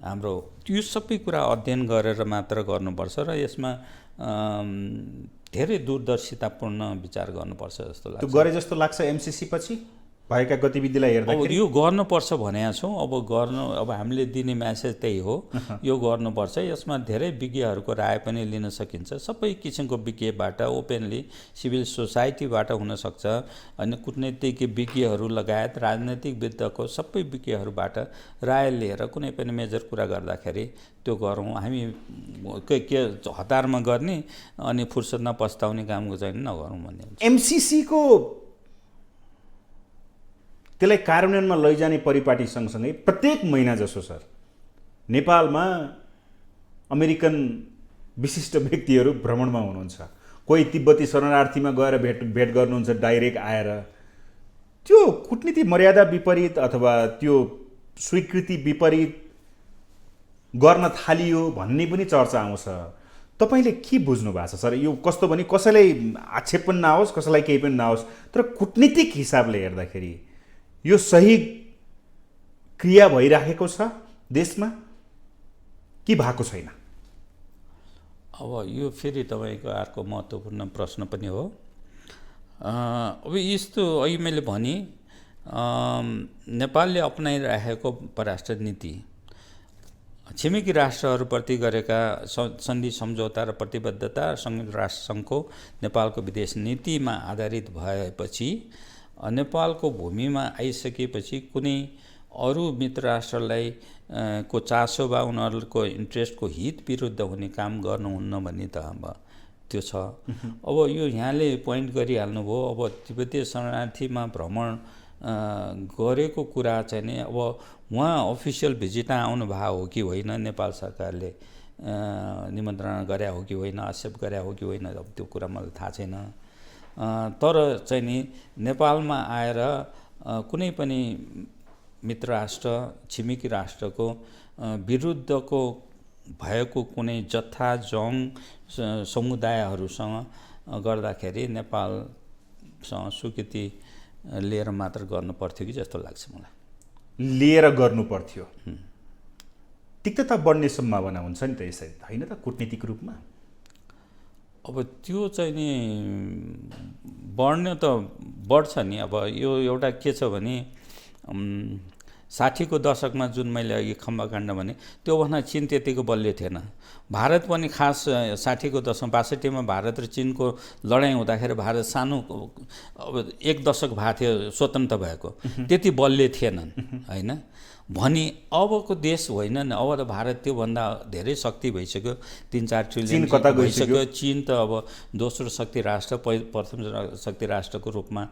हाम्रो यो सबै कुरा अध्ययन गरेर मात्र गर्नुपर्छ र यसमा धेरै दूरदर्शितापूर्ण विचार गर्नुपर्छ जस्तो लाग्छ। त्यो गरे जस्तो लाग्छ एमसिसी पछि भएका गतिविधिलाई हेर्दाखेरि? अब यो गर्नुपर्छ भनेका छौँ। अब हामीले दिने म्यासेज त्यही हो, यो गर्नुपर्छ। यसमा धेरै विज्ञहरूको राय पनि लिन सकिन्छ, सबै किसिमको विज्ञबाट, ओपेनली सिभिल सोसाइटीबाट हुनसक्छ, अनि कूटनीतिक विज्ञहरू लगायत राजनैतिक विद्यको सबै विज्ञहरूबाट राय लिएर कुनै पनि मेजर कुरा गर्दाखेरि त्यो गरौँ। हामी के हतारमा गर्ने अनि फुर्सदमा पस्ताउने कामको चाहिँ नगरौँ भन्ने। एमसिसीको त्यसलाई कार्यान्वयनमा लैजाने परिपाटी सँगसँगै प्रत्येक महिना जसो सर नेपालमा अमेरिकन विशिष्ट व्यक्तिहरू भ्रमणमा हुनुहुन्छ। कोही तिब्बती शरणार्थीमा गएर भेट गर्नुहुन्छ डाइरेक्ट आएर। त्यो कूटनीति मर्यादा विपरीत अथवा त्यो स्वीकृति विपरीत गर्न थालियो भन्ने पनि चर्चा आउँछ। तपाईँले के बुझ्नु भएको छ सर? यो कस्तो भने कसैलाई आक्षेप पनि नहोस्, कसैलाई केही पनि नहोस्, तर कूटनीतिक हिसाबले हेर्दाखेरि यो सही क्रिया भइराखेको छ देशमा कि भएको छैन? अब यो फेरि तपाईँको अर्को महत्त्वपूर्ण प्रश्न पनि हो। अब यस्तो अघि मैले भने नेपालले अपनाइरहेको परराष्ट्र नीति छिमेकी राष्ट्रहरूप्रति गरेका सन्धि सम्झौता र प्रतिबद्धता संयुक्त राष्ट्रसङ्घको नेपालको विदेश नीतिमा आधारित भएपछि नेपालको भूमिमा आइसकेपछि कुनै अरू मित्र राष्ट्रलाई को चासो वा उनीहरूको इन्ट्रेस्टको हित विरुद्ध हुने काम गर्नुहुन्न भन्ने त अब त्यो छ। अब यो यहाँले पोइन्ट गरिहाल्नुभयो। अब तिब्बतीय शरणार्थीमा भ्रमण गरेको कुरा चाहिँ नि अब उहाँ अफिसियल भिजिटमा आउनुभएको हो कि होइन, नेपाल सरकारले निमन्त्रणा गरे हो कि होइन, एक्सेप्ट गरे हो कि होइन, अब त्यो कुरा मलाई थाहा छैन। तर चाहिँ नि नेपालमा आएर कुनै पनि मित्र राष्ट्र छिमेकी राष्ट्रको विरुद्धको भएको कुनै जत्था जङ समुदायहरूसँग गर्दाखेरि नेपालसँग स्वीकृति लिएर मात्र गर्नु पर्थ्यो कि जस्तो लाग्छ मलाई। लिएर गर्नु पर्थ्यो। तिक्तता बढ्ने सम्भावना हुन्छ नि त यसरी, होइन त कूटनीतिक रूपमा? अब त्यो चाहिँ नि बढ्ने त बढ्छ नि। अब यो एउटा के छ भने 60को दशकमा जुन मैले अघि खम्बाकाण्ड भने त्योभन्दा चिन त्यतिको बलियो थिएन। भारत पनि खास 60को दशक 62मा भारत र चिनको लडाइँ हुँदाखेरि भारत सानो अब 1 दशक भएको थियो स्वतन्त्र भएको, त्यति बलियो थिएनन् होइन भने अबको देश होइन नि। अब त भारत त्योभन्दा धेरै शक्ति भइसक्यो, 3-4 ट्रिलियन भइसक्यो। चिन त अब दोस्रो शक्ति राष्ट्र प्रथम शक्ति राष्ट्रको रूपमा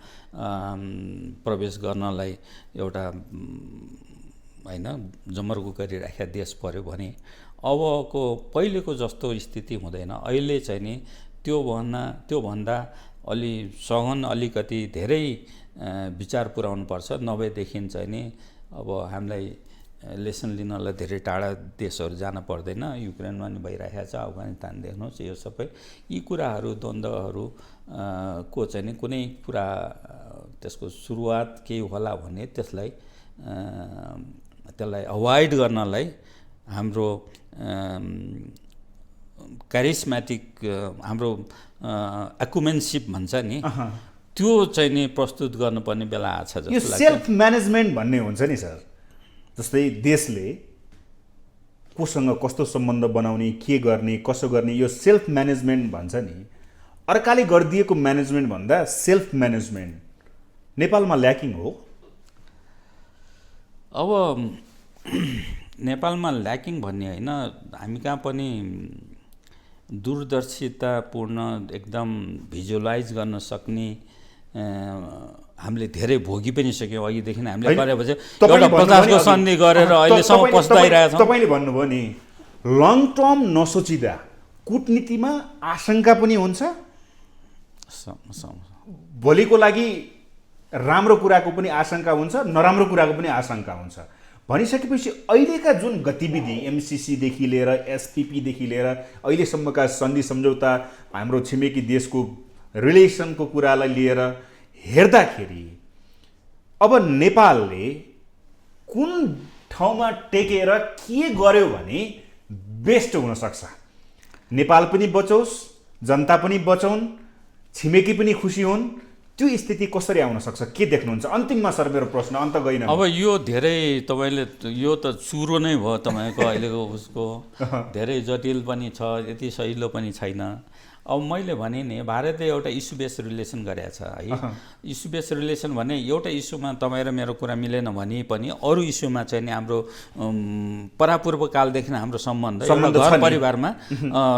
प्रवेश गर्नलाई एउटा होइन जमर्को गरिराखेका देश पर्यो भने अबको पहिलेको जस्तो स्थिति हुँदैन। अहिले चाहिँ नि त्योभन्दा अलि सघन अलिकति धेरै विचार पुर्याउनुपर्छ। नभएदेखि चाहिँ नि अब हामीलाई लेसन लिनलाई धेरै टाढा देशहरू जान पर्दैन। युक्रेनमा नि भइरहेको छ, अफगानिस्तान देख्नुहोस्, यो सबै यी कुराहरू द्वन्द्वहरू को चाहिँ नि कुनै कुरा त्यसको सुरुवात केही होला भने त्यसलाई अभोइड गर्नलाई हाम्रो क्यारिस्मेटिक हाम्रो एक्युमेनसिप भन्छ नि, त्यो चाहिँ नि प्रस्तुत गर्नुपर्ने बेला आछ जस्तो लाग्छ। यो सेल्फ म्यानेजमेन्ट भन्ने हुन्छ नि सर, जस्तै देशले कोसँग कस्तो सम्बन्ध बनाउने, के गर्ने, कसो गर्ने, यो सेल्फ म्यानेजमेन्ट भन्छ नि। अर्काले गरिदिएको म्यानेजमेन्ट भन्दा सेल्फ म्यानेजमेन्ट नेपालमा ल्याकिङ हो। अब नेपालमा ल्याकिङ भन्ने होइन, हामी कहाँ पनि दूरदर्शितापूर्ण एकदम भिजुअलाइज गर्न सक्ने हामीले धेरै भोगी पनि सक्यौँ। अघिदेखि हामीले गरेपछि एउटा 50को सन्धि गरेर अहिलेसम्म पस्ताइरहेको छौँ। तपाईँले भन्नुभयो नि लङ टर्म नसोचिँदा कूटनीतिमा आशंका पनि हुन्छ, भोलिको लागि राम्रो कुराको पनि आशंका हुन्छ, नराम्रो कुराको पनि आशंका हुन्छ। भनिसकेपछि अहिलेका जुन गतिविधि एमसिसीदेखि लिएर एसपिपीदेखि लिएर अहिलेसम्मका सन्धि सम्झौता हाम्रो छिमेकी देशको रिलेसनको कुरालाई लिएर हेर्दाखेरि अब नेपालले कुन ठाउँमा टेकेर के गर्यो भने बेस्ट हुनसक्छ? नेपाल पनि बचोस्, जनता पनि बचौन्, छिमेकी पनि खुसी हुन्, त्यो स्थिति कसरी आउन सक्छ? के देख्नुहुन्छ? अन्तिममा सर मेरो प्रश्न, अन्त गइन। अब यो धेरै तपाईँले यो त सुरु नै भयो तपाईँको अहिलेको उसको, धेरै जटिल पनि छ, यति सहिलो पनि छैन। अब मैले भने नि भारतले एउटा इस्यु बेस्ड रिलेसन गरेको छ है। इस्यु बेस्ड रिलेसन भने एउटा इस्युमा तपाईँ र मेरो कुरा मिलेन भने पनि अरू इस्युमा चाहिँ नि हाम्रो परापूर्व कालदेखि हाम्रो सम्बन्ध घर परिवारमा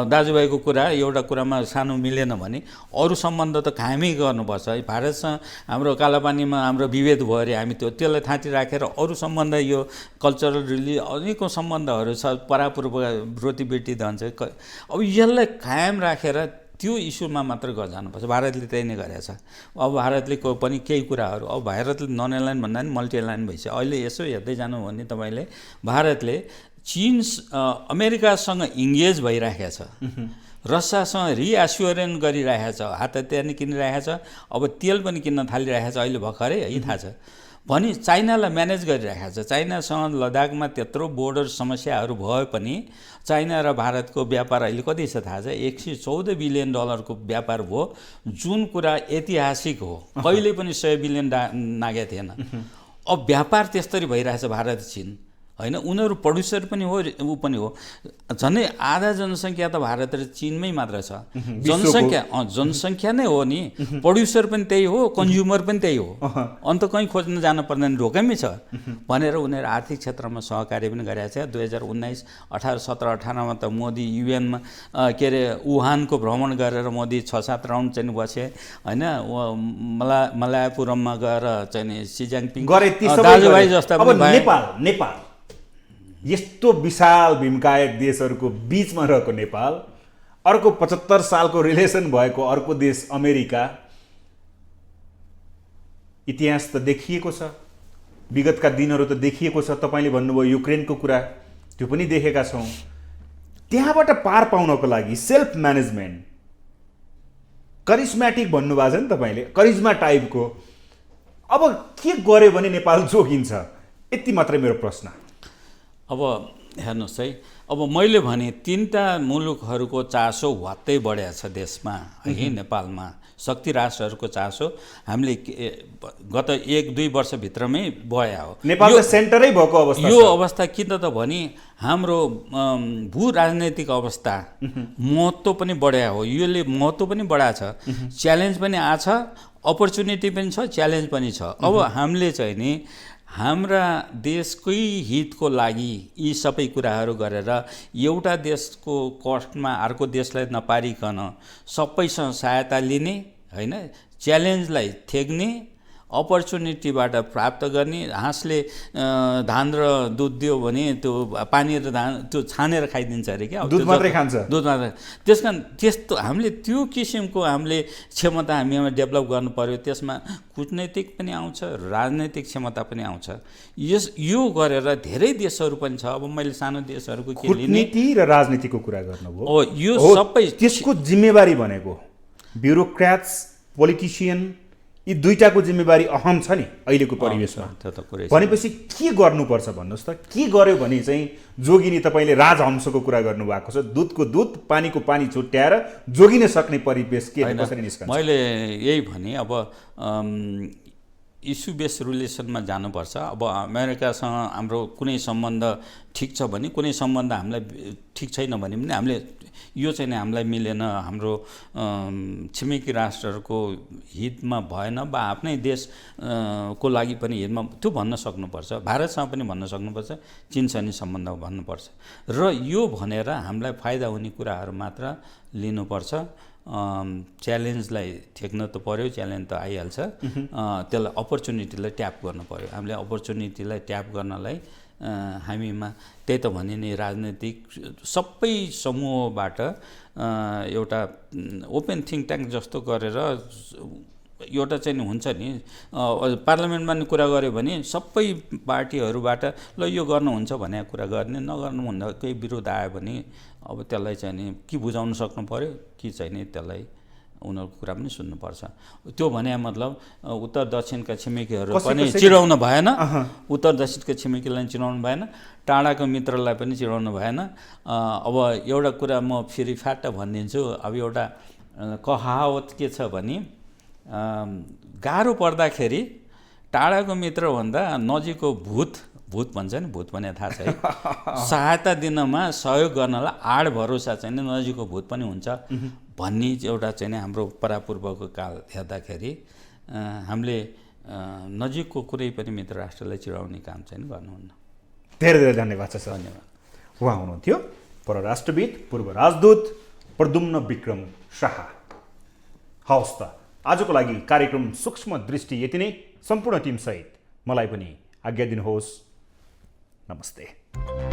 दाजुभाइको कुरा एउटा कुरामा सानो मिलेन भने अरू सम्बन्ध त कायमै गर्नुपर्छ है। भारतसँग हाम्रो कालापानीमा हाम्रो विभेद भयो अरे हामी त्यसलाई थाँती राखेर अरू सम्बन्ध यो कल्चरल अनेकौँ सम्बन्धहरू छ, परापूर्व रोटीबेटी भन्छ। अब यसलाई कायम राखेर त्यो इस्युमा मात्र जानुपर्छ। भारतले त्यही नै गरेको छ। अब भारतले पनि केही कुराहरू अब भारतले नन एलाइन भन्दा पनि मल्टी एलाइन भइसक्यो। अहिले यसो हेर्दै जानु भने तपाईँले भारतले चीन अमेरिकासँग इङ्गेज भइराखेको छ रसियासँग रिएस्योरेन्स गरिरहेको छ, हात हतियार किनिरहेको छ, अब तेल पनि किन्न थालिरहेको छ अहिले भर्खरै है, थाहा छ। भने चाइनालाई म्यानेज गरिरहेको छ। चाइनासँग लद्दाखमा त्यत्रो बोर्डर समस्याहरू भए पनि चाइना र भारतको व्यापार अहिले कति छ थाहा छ? $114 बिलियन व्यापार भयो, जुन कुरा ऐतिहासिक हो, कहिले पनि 100 बिलियन नागेको थिएन। अब व्यापार त्यसरी भइरहेछ भारत चीन होइन, उनीहरू प्रड्युसर पनि हो, ऊ पनि हो। झन्डै आधा जनसङ्ख्या त भारत र चीनमै मात्र छ। जनसङ्ख्या नै हो नि, प्रड्युसर पनि त्यही हो, कन्ज्युमर पनि त्यही हो, अन्त कहीँ खोज्न जानु पर्दैन, ढोकैमै छ भनेर उनीहरू आर्थिक क्षेत्रमा सहकार्य पनि गरेका छ। 2019, 17-18मा त मोदी युएनमा के अरे वुहानको भ्रमण गरेर मोदी 6-7 राउन्ड चाहिँ बसे होइन, मलायापुरममा गएर चाहिँ सी जिनपिङ दाजुभाइ जस्ता नेपाल यस्तो विशाल भीमकायक देशहरूको बीचमा रहेको नेपाल, अर्को 75 सालको रिलेसन भएको अर्को देश अमेरिका, इतिहास त देखिएको छ, विगतका दिनहरू त देखिएको छ। तपाईँले भन्नुभयो युक्रेनको कुरा, त्यो पनि देखेका छौँ। त्यहाँबाट पार पाउनको लागि सेल्फ म्यानेजमेन्ट, करिस्मेटिक भन्नुभएको छ नि तपाईँले, करिज्मा टाइपको, अब के गर्यो भने नेपाल जोगिन्छ? यति मात्रै मेरो प्रश्न। अब हेर्नुहोस् है, अब मैले भने 3टा मुलुकहरूको चासो वात्तै बढेको छ देशमा है, नेपालमा शक्ति राष्ट्रहरूको चासो हामीले गत 1-2 वर्षभित्रमै बढ्या हो। नेपाल त सेन्टरै भएको अवस्था, यो अवस्था किन त भने हाम्रो भू राजनैतिक अवस्था महत्त्व पनि बढ्या हो, यसले महत्त्व पनि बढाएको छ, च्यालेन्ज पनि आछ, अपर्च्युनिटी पनि छ, च्यालेन्ज पनि छ। अब हामीले चाहिँ नि हाम्रा देशकै हितको लागि यी सबै कुराहरू गरेर एउटा देशको कस्टमा अर्को देशलाई नपारिकन सबैसँग सहायता लिने होइन, च्यालेन्जलाई थेग्ने, अपर्च्युनिटीबाट प्राप्त गर्ने। हाँसले धान र दुध दियो भने त्यो पानी र धान त्यो छानेर खाइदिन्छ अरे क्या, दुध मात्रै खान्छ, दुध मात्रै। त्यस कारण त्यस्तो हामीले त्यो किसिमको हामीले क्षमता हामीमा डेभलप गर्नु पर्यो। त्यसमा कूटनैतिक पनि आउँछ, राजनैतिक क्षमता पनि आउँछ। यो गरेर धेरै देशहरू पनि छ। अब मैले सानो देशहरूको के लिने, कूटनीति र राजनीतिको कुरा गर्नुभयो, यो सबै त्यसको जिम्मेवारी भनेको ब्युरोक्र्याट्स, पोलिटिसियन, यी दुईटाको जिम्मेवारी अहम छ नि अहिलेको परिवेशमा। भनेपछि के गर्नुपर्छ भन्नुहोस् त? के गर्यो भने चाहिँ जोगिने? तपाईँले राजहंसको कुरा गर्नुभएको छ, दुधको दुध पानीको पानी छुट्याएर जोगिन सक्ने परिवेश के कसरी निस्कन्छ? मैले यही भने अब इस्यु बेस रिलेसनमा जानुपर्छ। अब अमेरिकासँग हाम्रो कुनै सम्बन्ध ठिक छ भने, कुनै सम्बन्ध हामीलाई ठिक छैन भने पनि हामीले यो चाहिँ नि हामीलाई मिलेन, हाम्रो छिमेकी राष्ट्रहरूको हितमा भएन वा आफ्नै देश को लागि पनि हितमा, त्यो भन्न सक्नुपर्छ। भारतसँग पनि भन्न सक्नुपर्छ, चीनसँग नि सम्बन्ध भन्नुपर्छ। र यो भनेर हामीलाई फाइदा हुने कुराहरू मात्र लिनुपर्छ। च्यालेन्जलाई थेक्न त पर्यो, च्यालेन्ज त आइहाल्छ, त्यसलाई अपर्च्युनिटीलाई ट्याप गर्नु पर्यो। हामीले अपर्च्युनिटीलाई ट्याप गर्नलाई हामीमा त्यही त भने नि राजनैतिक सबै समूहबाट एउटा ओपन थिङ्क ट्याङ्क जस्तो गरेर एउटा चाहिँ हुन्छ नि, पार्लियामेन्टमा नि कुरा गऱ्यो भने सबै पार्टीहरूबाट ल यो गर्नुहुन्छ भनेको कुरा गर्ने, नगर्नु भन्दा केही विरोध आयो भने अब त्यसलाई चाहिँ नि कि बुझाउन सक्नु पर्यो कि चाहिँ नि त्यसलाई उनीहरूको कुरा पनि सुन्नुपर्छ। त्यो भने मतलब उत्तर दक्षिणका छिमेकीहरू पनि चिडाउनु भएन, उत्तर दक्षिणका छिमेकीलाई चिडाउनु भएन, टाढाको मित्रलाई पनि चिडाउनु भएन। अब एउटा कुरा म फेरि फ्याट्ट भनिदिन्छु। अब एउटा कहावत के छ भने, गाह्रो पर्दाखेरि टाढाको मित्रभन्दा नजिकको भूत भन्छ नि, भूत भने थाहा छ है, सहायता दिनमा सहयोग गर्नलाई आड भरोसा चाहिँ नजिकको भूत पनि हुन्छ भन्ने एउटा चाहिँ हाम्रो परापूर्वको काल हेर्दाखेरि हामीले नजिकको कुनै पनि मित्र राष्ट्रलाई चिडाउने काम चाहिँ गर्नुहुन्न। धेरै धेरै धन्यवाद छ सर। धन्यवाद। उहाँ हुनुहुन्थ्यो परराष्ट्रविद, पूर्व राजदूत प्रद्युम्न विक्रम शाह। हवस् त, आजको लागि कार्यक्रम सूक्ष्म दृष्टि यति नै। सम्पूर्ण टिमसहित मलाई पनि आज्ञा दिनुहोस्। नमस्ते।